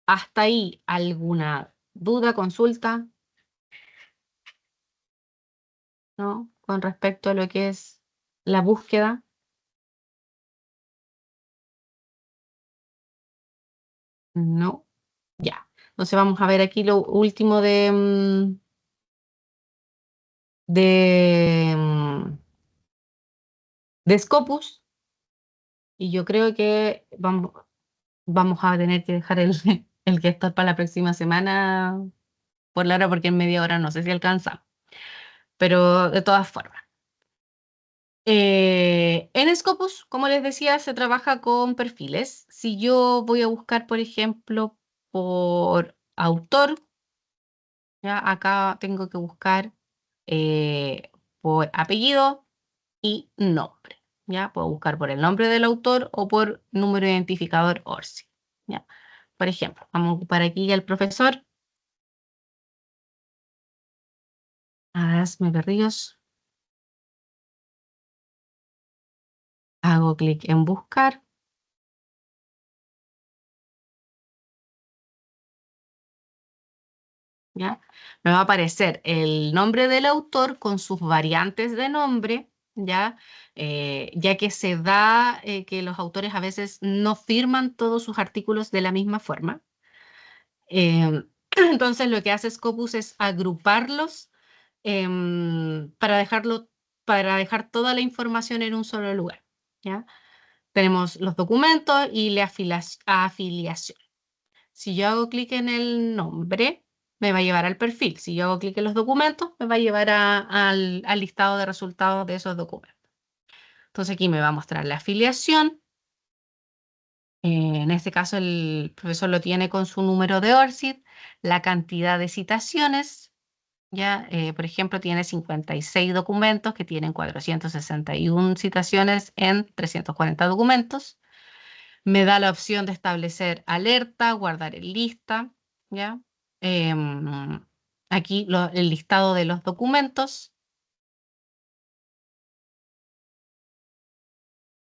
Hasta ahí, ¿alguna duda, consulta? ¿No? Con respecto a lo que es la búsqueda. No. Ya. Entonces vamos a ver aquí lo último de, de Scopus. Y yo creo que vamos a tener que dejar el, el que está para la próxima semana por la hora, porque en media hora no sé si alcanza. Pero de todas formas. En Scopus, como les decía, se trabaja con perfiles. Si yo voy a buscar, por ejemplo, por autor, ya acá tengo que buscar por apellido y nombre. ¿Ya? Puedo buscar por el nombre del autor o por número identificador ORCID. ¿Ya? Por ejemplo, vamos a ocupar aquí al profesor Adasme Berríos. Hago clic en buscar. ¿Ya? Me va a aparecer el nombre del autor con sus variantes de nombre, ¿ya? Ya que se da que los autores a veces no firman todos sus artículos de la misma forma. Entonces lo que hace Scopus es agruparlos para dejar toda la información en un solo lugar, ¿ya? Tenemos los documentos y la afiliación. Si yo hago clic en el nombre, me va a llevar al perfil. Si yo hago clic en los documentos, me va a llevar al listado de resultados de esos documentos. Entonces aquí me va a mostrar la afiliación. En este caso el profesor lo tiene con su número de ORCID, la cantidad de citaciones. Ya, por ejemplo, tiene 56 documentos que tienen 461 citaciones en 340 documentos. Me da la opción de establecer alerta, guardar en lista, ¿ya? Em, Aquí el listado de los documentos,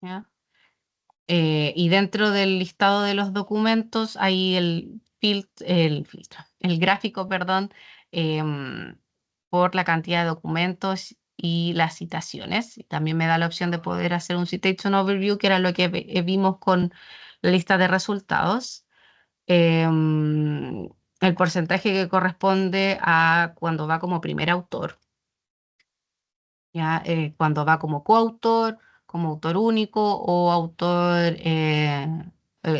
¿ya? Y dentro del listado de los documentos hay el gráfico, perdón, em, por la cantidad de documentos y las citaciones. Y también me da la opción de poder hacer un citation overview, que era lo que vimos con la lista de resultados. em, el porcentaje que corresponde a cuando va como primer autor, ¿ya? Cuando va como coautor, como autor único o autor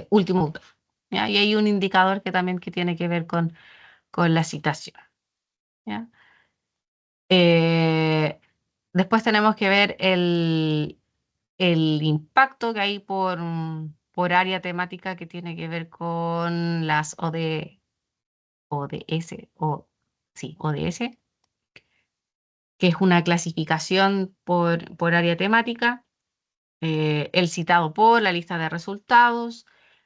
último autor, ¿ya? Y hay un indicador que también que tiene que ver con la citación. ¿Ya? Después tenemos que ver el impacto que hay por área temática que tiene que ver con las ODS, que es una clasificación por área temática, el citado por, la lista de resultados,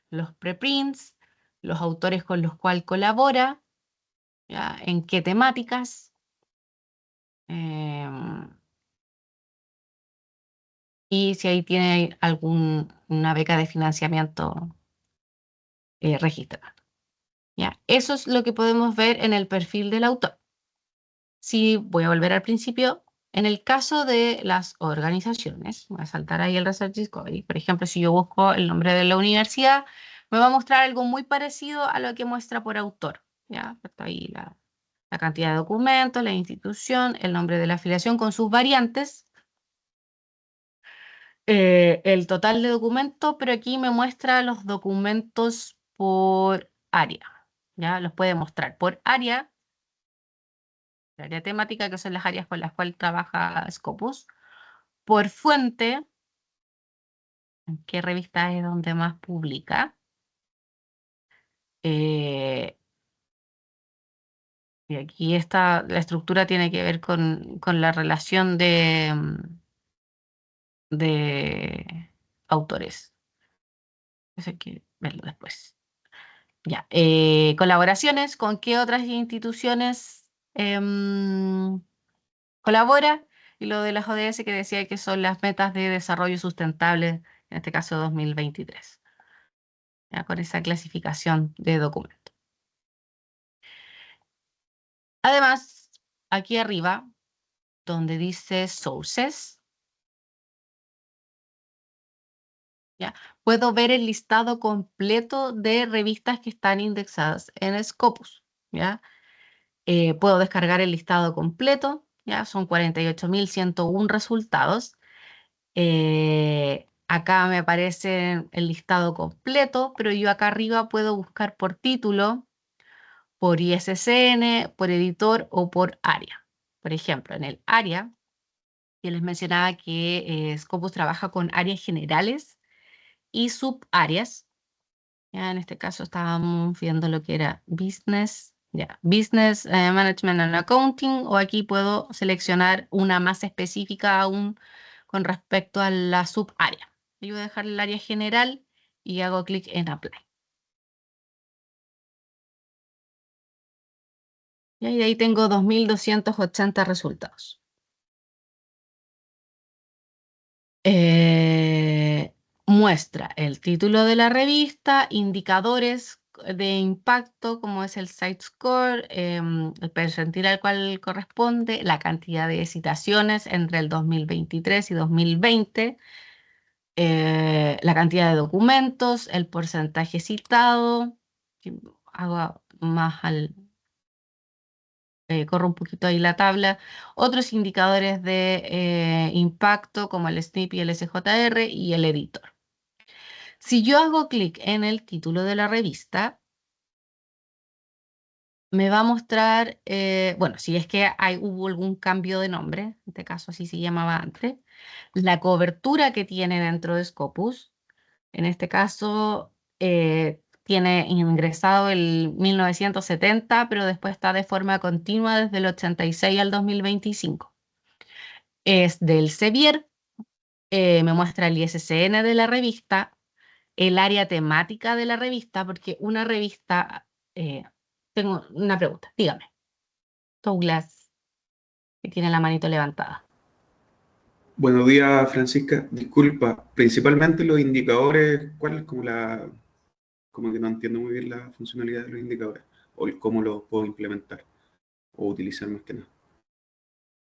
los preprints, los autores con los cuales colabora, ¿ya? En qué temáticas, y si ahí tiene alguna beca de financiamiento registrada. ¿Ya? Eso es lo que podemos ver en el perfil del autor. Si voy a volver al principio, en el caso de las organizaciones, voy a saltar ahí el Research Discovery. Por ejemplo, si yo busco el nombre de la universidad, me va a mostrar algo muy parecido a lo que muestra por autor. ¿Ya? Está ahí la cantidad de documentos, la institución, el nombre de la afiliación con sus variantes, el total de documentos, pero aquí me muestra los documentos por área. ¿Ya? Los puede mostrar por área, el área temática, que son las áreas con las cuales trabaja Scopus, por fuente, en qué revista es donde más publica, y aquí está, la estructura tiene que ver con la relación de autores. Eso hay que verlo después. Ya, colaboraciones, ¿con qué otras instituciones colabora? Y lo de las ODS que decía que son las metas de desarrollo sustentable, en este caso 2023, ya, con esa clasificación de documentos. Además, aquí arriba, donde dice Sources, ¿ya? Puedo ver el listado completo de revistas que están indexadas en Scopus, ¿ya? Puedo descargar el listado completo, ¿ya? Son 48.101 resultados. Acá me aparece el listado completo, pero yo acá arriba puedo buscar por título, por ISSN, por editor o por área. Por ejemplo, en el área, yo les mencionaba que Scopus trabaja con áreas generales y subáreas. Ya en este caso estábamos viendo lo que era Business, ya, Business Management and Accounting, o aquí puedo seleccionar una más específica aún con respecto a la subárea. Yo voy a dejar el área general y hago clic en Apply. Y ahí tengo 2.280 resultados. Muestra el título de la revista, indicadores de impacto, como es el site score, el percentil al cual corresponde, la cantidad de citaciones entre el 2023 y 2020, la cantidad de documentos, el porcentaje citado. Hago más corro un poquito ahí la tabla. Otros indicadores de impacto, como el SNP y el SJR y el editor. Si yo hago clic en el título de la revista, me va a mostrar, bueno, si es que hubo algún cambio de nombre, en este caso así se llamaba antes, la cobertura que tiene dentro de Scopus, en este caso tiene ingresado el 1970, pero después está de forma continua desde el 86 al 2025. Es del Sevier, me muestra el ISSN de la revista, el área temática de la revista, porque una revista, tengo una pregunta, dígame, Douglas, que tiene la manito levantada. Buenos días, Francisca. Disculpa, principalmente los indicadores, ¿cuál es como que no entiendo muy bien la funcionalidad de los indicadores o cómo los puedo implementar o utilizar más que nada?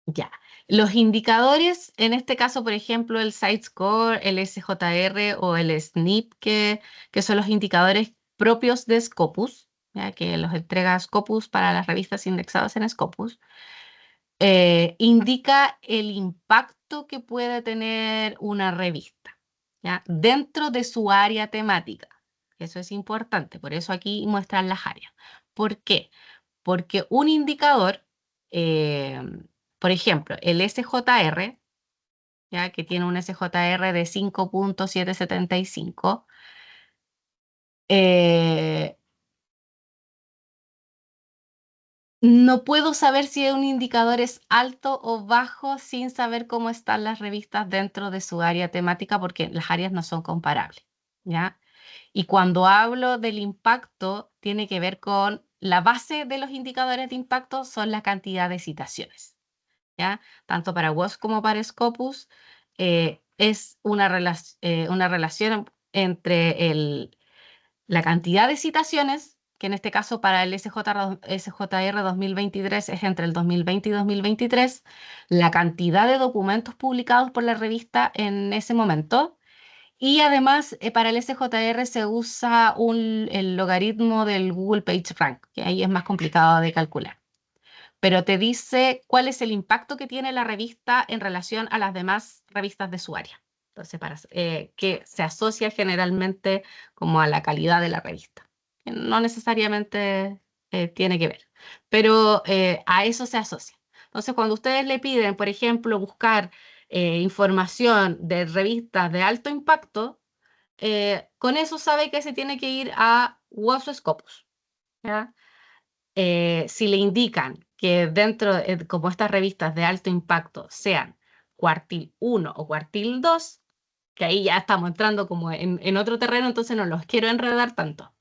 Ya, los indicadores, en este caso, por ejemplo, el Site Score, el SJR o el SNP, que son los indicadores propios de Scopus, ya que los entrega Scopus para las revistas indexadas en Scopus, indica el impacto que puede tener una revista, ¿ya? Dentro de su área temática. Eso es importante, por eso aquí muestran las áreas. ¿Por qué? porque un indicador, por ejemplo, el SJR, ¿ya? Que tiene un SJR de 5.775, no puedo saber si un indicador es alto o bajo sin saber cómo están las revistas dentro de su área temática, porque las áreas no son comparables, ¿ya? Y cuando hablo del impacto, tiene que ver con la base de los indicadores de impacto, son la cantidad de citaciones, ¿ya? Tanto para WOS como para Scopus, es una relación entre la cantidad de citaciones, que en este caso para el SJR 2023 es entre el 2020 y 2023, la cantidad de documentos publicados por la revista en ese momento, y además para el SJR se usa el logaritmo del Google PageRank, que ahí es más complicado de calcular. Pero te dice cuál es el impacto que tiene la revista en relación a las demás revistas de su área. Entonces, que se asocia generalmente como a la calidad de la revista. No necesariamente tiene que ver, pero a eso se asocia. Entonces, cuando ustedes le piden, por ejemplo, buscar información de revistas de alto impacto, con eso sabe que se tiene que ir a WOS o Scopus, ¿ya? Si le indican que dentro, como estas revistas de alto impacto sean cuartil 1 o cuartil 2, que ahí ya estamos entrando como en otro terreno, entonces no los quiero enredar tanto.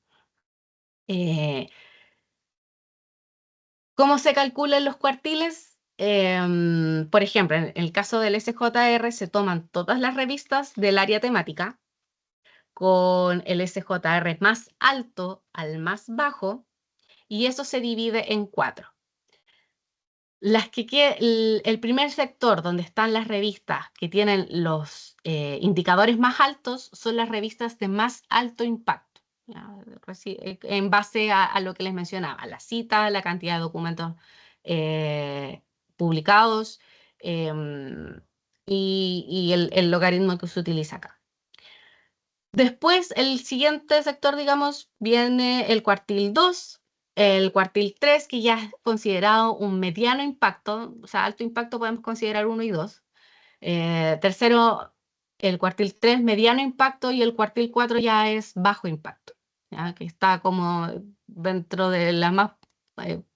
¿Cómo se calculan los cuartiles? Por ejemplo, en el caso del SJR se toman todas las revistas del área temática con el SJR más alto al más bajo, y eso se divide en 4. El primer sector donde están las revistas que tienen los indicadores más altos son las revistas de más alto impacto, ¿ya? En base a lo que les mencionaba, la cita, la cantidad de documentos publicados, y el logaritmo que se utiliza acá. Después, el siguiente sector, digamos, viene el cuartil 2, el cuartil 3, que ya es considerado un mediano impacto, o sea, alto impacto podemos considerar 1 y 2. Tercero, el cuartil 3, mediano impacto, y el cuartil 4 ya es bajo impacto, ¿ya? Que está como dentro de la más,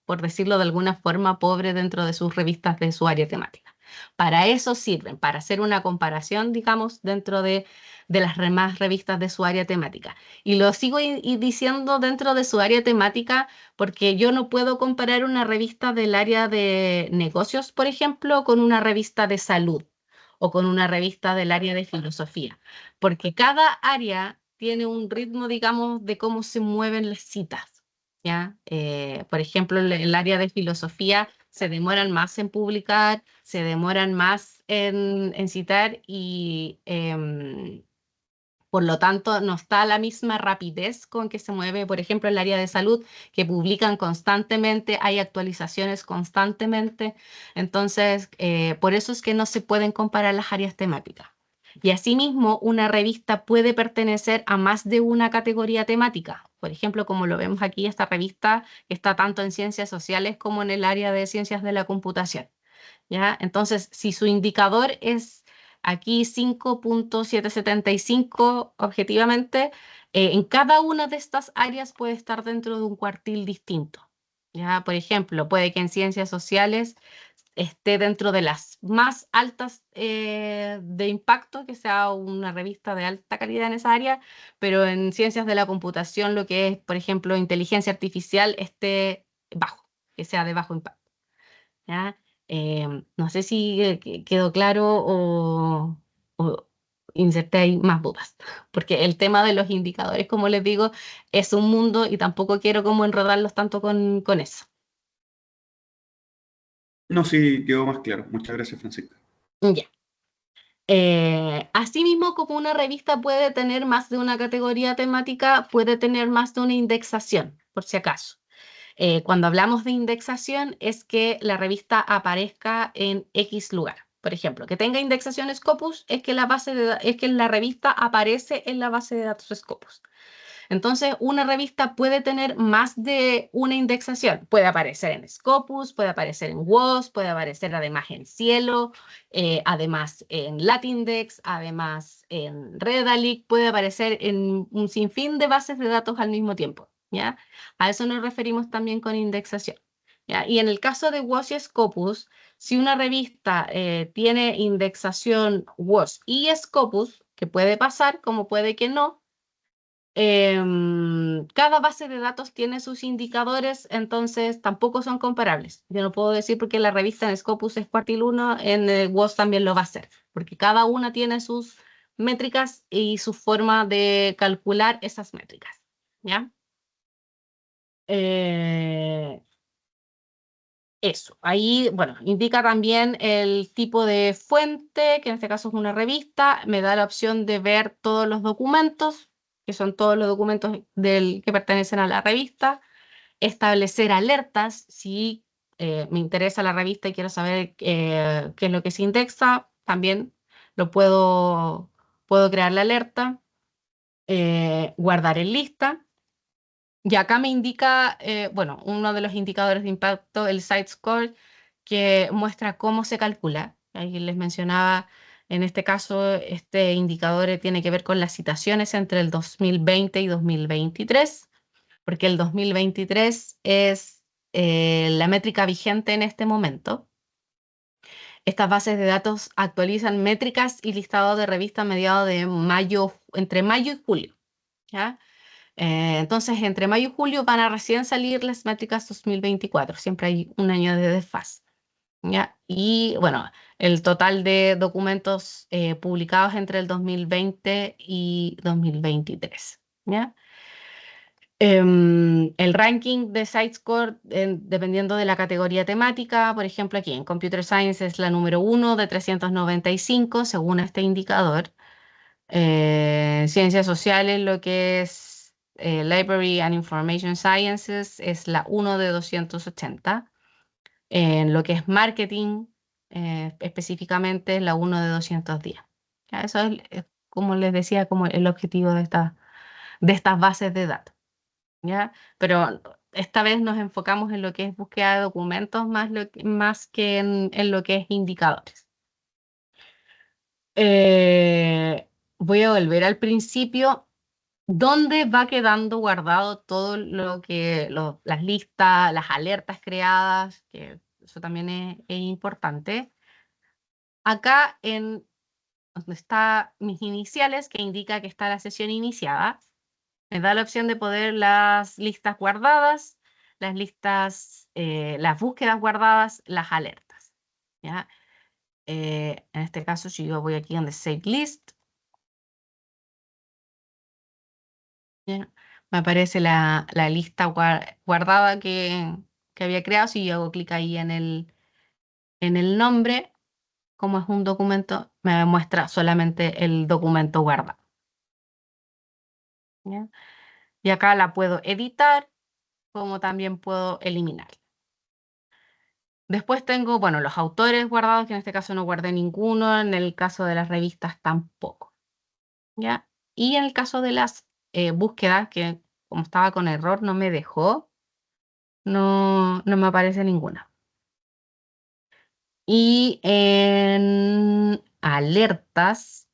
por decirlo de alguna forma, pobre dentro de sus revistas de su área temática. Para eso sirven, para hacer una comparación, digamos, dentro de las demás revistas de su área temática. Y lo sigo diciendo dentro de su área temática porque yo no puedo comparar una revista del área de negocios, por ejemplo, con una revista de salud o con una revista del área de filosofía, porque cada área tiene un ritmo, digamos, de cómo se mueven las citas, ¿ya? Por ejemplo, en el área de filosofía se demoran más en publicar, se demoran más en citar, y por lo tanto no está a la misma rapidez con que se mueve, por ejemplo, el área de salud, que publican constantemente, hay actualizaciones constantemente. Entonces, por eso es que no se pueden comparar las áreas temáticas. Y asimismo, una revista puede pertenecer a más de una categoría temática. Por ejemplo, como lo vemos aquí, esta revista está tanto en ciencias sociales como en el área de ciencias de la computación, ¿ya? Entonces, si su indicador es aquí 5.775 objetivamente, en cada una de estas áreas puede estar dentro de un cuartil distinto, ¿ya? Por ejemplo, puede que en ciencias sociales esté dentro de las más altas de impacto, que sea una revista de alta calidad en esa área, pero en ciencias de la computación, lo que es, por ejemplo, inteligencia artificial, esté bajo, que sea de bajo impacto, ¿ya? No sé si quedó claro o inserté ahí más dudas, porque el tema de los indicadores, como les digo, es un mundo y tampoco quiero como enredarlos tanto con eso. No, sí, quedó más claro. Muchas gracias, Francisca. Ya. Asimismo, como una revista puede tener más de una categoría temática, puede tener más de una indexación, por si acaso. Cuando hablamos de indexación es que la revista aparezca en X lugar. Por ejemplo, que tenga indexación Scopus es que la revista aparece en la base de datos Scopus. Entonces, una revista puede tener más de una indexación. Puede aparecer en Scopus, puede aparecer en WOS, puede aparecer además en Cielo, además en Latindex, además en Redalyc, puede aparecer en un sinfín de bases de datos al mismo tiempo, ¿ya? A eso nos referimos también con indexación, ¿ya? Y en el caso de WOS y Scopus, si una revista tiene indexación WOS y Scopus, que puede pasar, como puede que no, cada base de datos tiene sus indicadores, entonces tampoco son comparables. Yo no puedo decir porque la revista en Scopus es cuartil 1, en WOS también lo va a hacer, porque cada una tiene sus métricas y su forma de calcular esas métricas, ¿ya? Eso, ahí, bueno, indica también el tipo de fuente, que en este caso es una revista, me da la opción de ver todos los documentos, que son todos los documentos que pertenecen a la revista, establecer alertas, si me interesa la revista y quiero saber qué es lo que se indexa, también puedo crear la alerta, guardar en lista. Y acá me indica, bueno, uno de los indicadores de impacto, el Site Score, que muestra cómo se calcula. Ahí les mencionaba, en este caso, este indicador tiene que ver con las citaciones entre el 2020 y 2023, porque el 2023 es la métrica vigente en este momento. Estas bases de datos actualizan métricas y listados de revistas a mediados de mayo, entre mayo y julio, ¿ya? Entonces, entre mayo y julio van a recién salir las métricas 2024. Siempre hay un año de desfase, ¿ya? Y bueno, el total de documentos publicados entre el 2020 y 2023, ¿ya? El ranking de SiteScore, dependiendo de la categoría temática, por ejemplo, aquí en Computer Science es la número 1 de 395, según este indicador. Ciencias sociales, lo que es Library and Information Sciences, es la 1 de 280. En lo que es marketing, específicamente, es la 1 de 210. Ya, eso es, como les decía, como el objetivo de estas bases de datos, ¿ya? Pero esta vez nos enfocamos en lo que es búsqueda de documentos más que en lo que es indicadores. Voy a volver al principio, donde va quedando guardado todo lo que, las listas, las alertas creadas, que eso también es importante. Acá en donde está mis iniciales, que indica que está la sesión iniciada, me da la opción de poder las listas guardadas, las listas, las búsquedas guardadas, las alertas, ¿ya? En este caso, si yo voy aquí donde Save List, ¿ya? Me aparece la lista guardada que había creado. Si yo hago clic ahí en el nombre, como es un documento, me muestra solamente el documento guardado, ¿ya? Y acá la puedo editar, como también puedo eliminar. Después tengo, bueno, los autores guardados, que en este caso no guardé ninguno, en el caso de las revistas tampoco, ¿ya? Y en el caso de las búsquedas, que como estaba con error no me dejó, no me aparece ninguna. Y en alertas,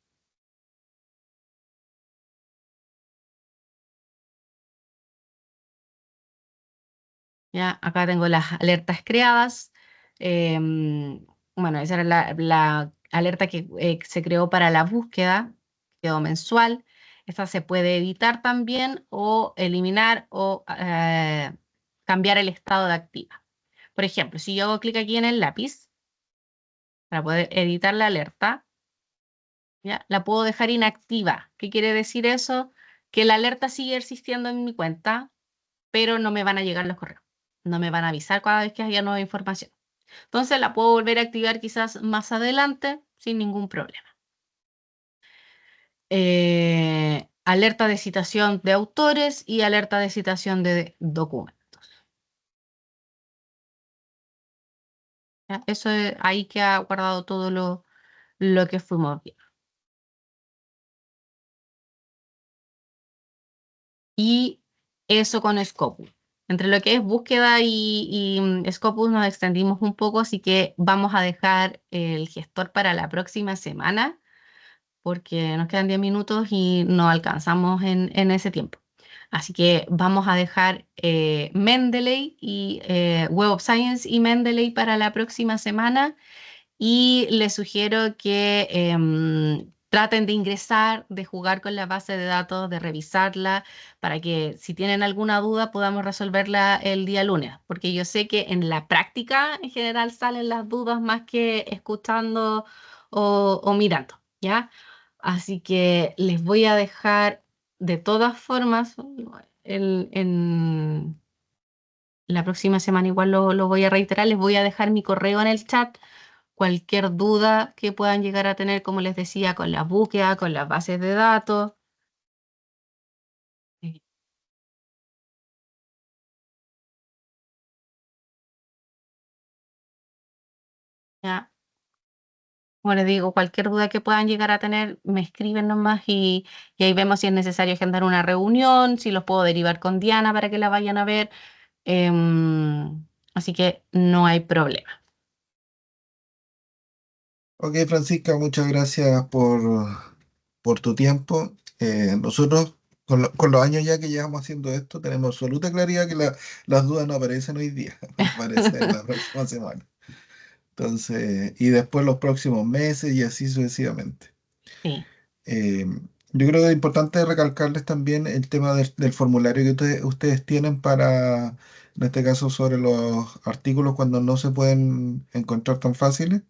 ya acá tengo las alertas creadas. Bueno, esa era la alerta que se creó para la búsqueda, quedó mensual. Esta se puede editar también o eliminar o cambiar el estado de activa. Por ejemplo, si yo hago clic aquí en el lápiz para poder editar la alerta, ¿ya? La puedo dejar inactiva. ¿Qué quiere decir eso? Que la alerta sigue existiendo en mi cuenta, pero no me van a llegar los correos. No me van a avisar cada vez que haya nueva información. Entonces la puedo volver a activar quizás más adelante sin ningún problema. Alerta de citación de autores y alerta de citación de documentos. ¿Ya? Eso es ahí que ha guardado todo lo que fuimos viendo. Y eso con Scopus. Entre lo que es búsqueda y Scopus nos extendimos un poco, así que vamos a dejar el gestor para la próxima semana, porque nos quedan 10 minutos y no alcanzamos en ese tiempo. Así que vamos a dejar Mendeley y Web of Science y Mendeley para la próxima semana. Y les sugiero que traten de ingresar, de jugar con la base de datos, de revisarla, para que si tienen alguna duda podamos resolverla el día lunes, porque yo sé que en la práctica en general salen las dudas más que escuchando o mirando, ¿ya? Así que les voy a dejar de todas formas, en la próxima semana igual lo voy a reiterar, les voy a dejar mi correo en el chat. Cualquier duda que puedan llegar a tener, como les decía, con la búsqueda, con las bases de datos. eh, Ya, como les digo, cualquier duda que puedan llegar a tener, me escriben nomás y ahí vemos si es necesario agendar una reunión, si los puedo derivar con Diana para que la vayan a ver. Así que no hay problema. Ok, Francisca, muchas gracias por tu tiempo. Nosotros, con los años ya que llevamos haciendo esto, tenemos absoluta claridad que las dudas no aparecen hoy día, van a aparecer la próxima semana. Entonces, y después los próximos meses y así sucesivamente. Sí, Eh, yo creo que es importante recalcarles también el tema del formulario que ustedes tienen para, en este caso, sobre los artículos cuando no se pueden encontrar tan fáciles,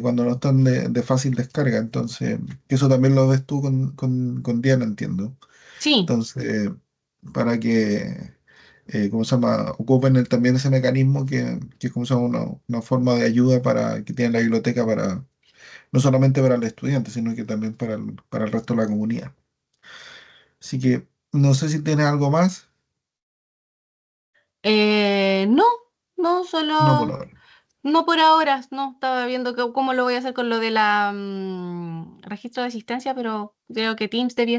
cuando no están de fácil descarga. Entonces, eso también lo ves tú con Diana, entiendo. sí. Entonces, para que, ¿cómo se llama? Ocupen también ese mecanismo que es como se llama una forma de ayuda para que tiene la biblioteca para no solamente para el estudiante, sino que también para el resto de la comunidad. Así que no sé si tienes algo más. No, no, No por solo, ahora. no por ahora, no, estaba viendo cómo lo voy a hacer con lo de la registro de asistencia, pero creo que Teams debía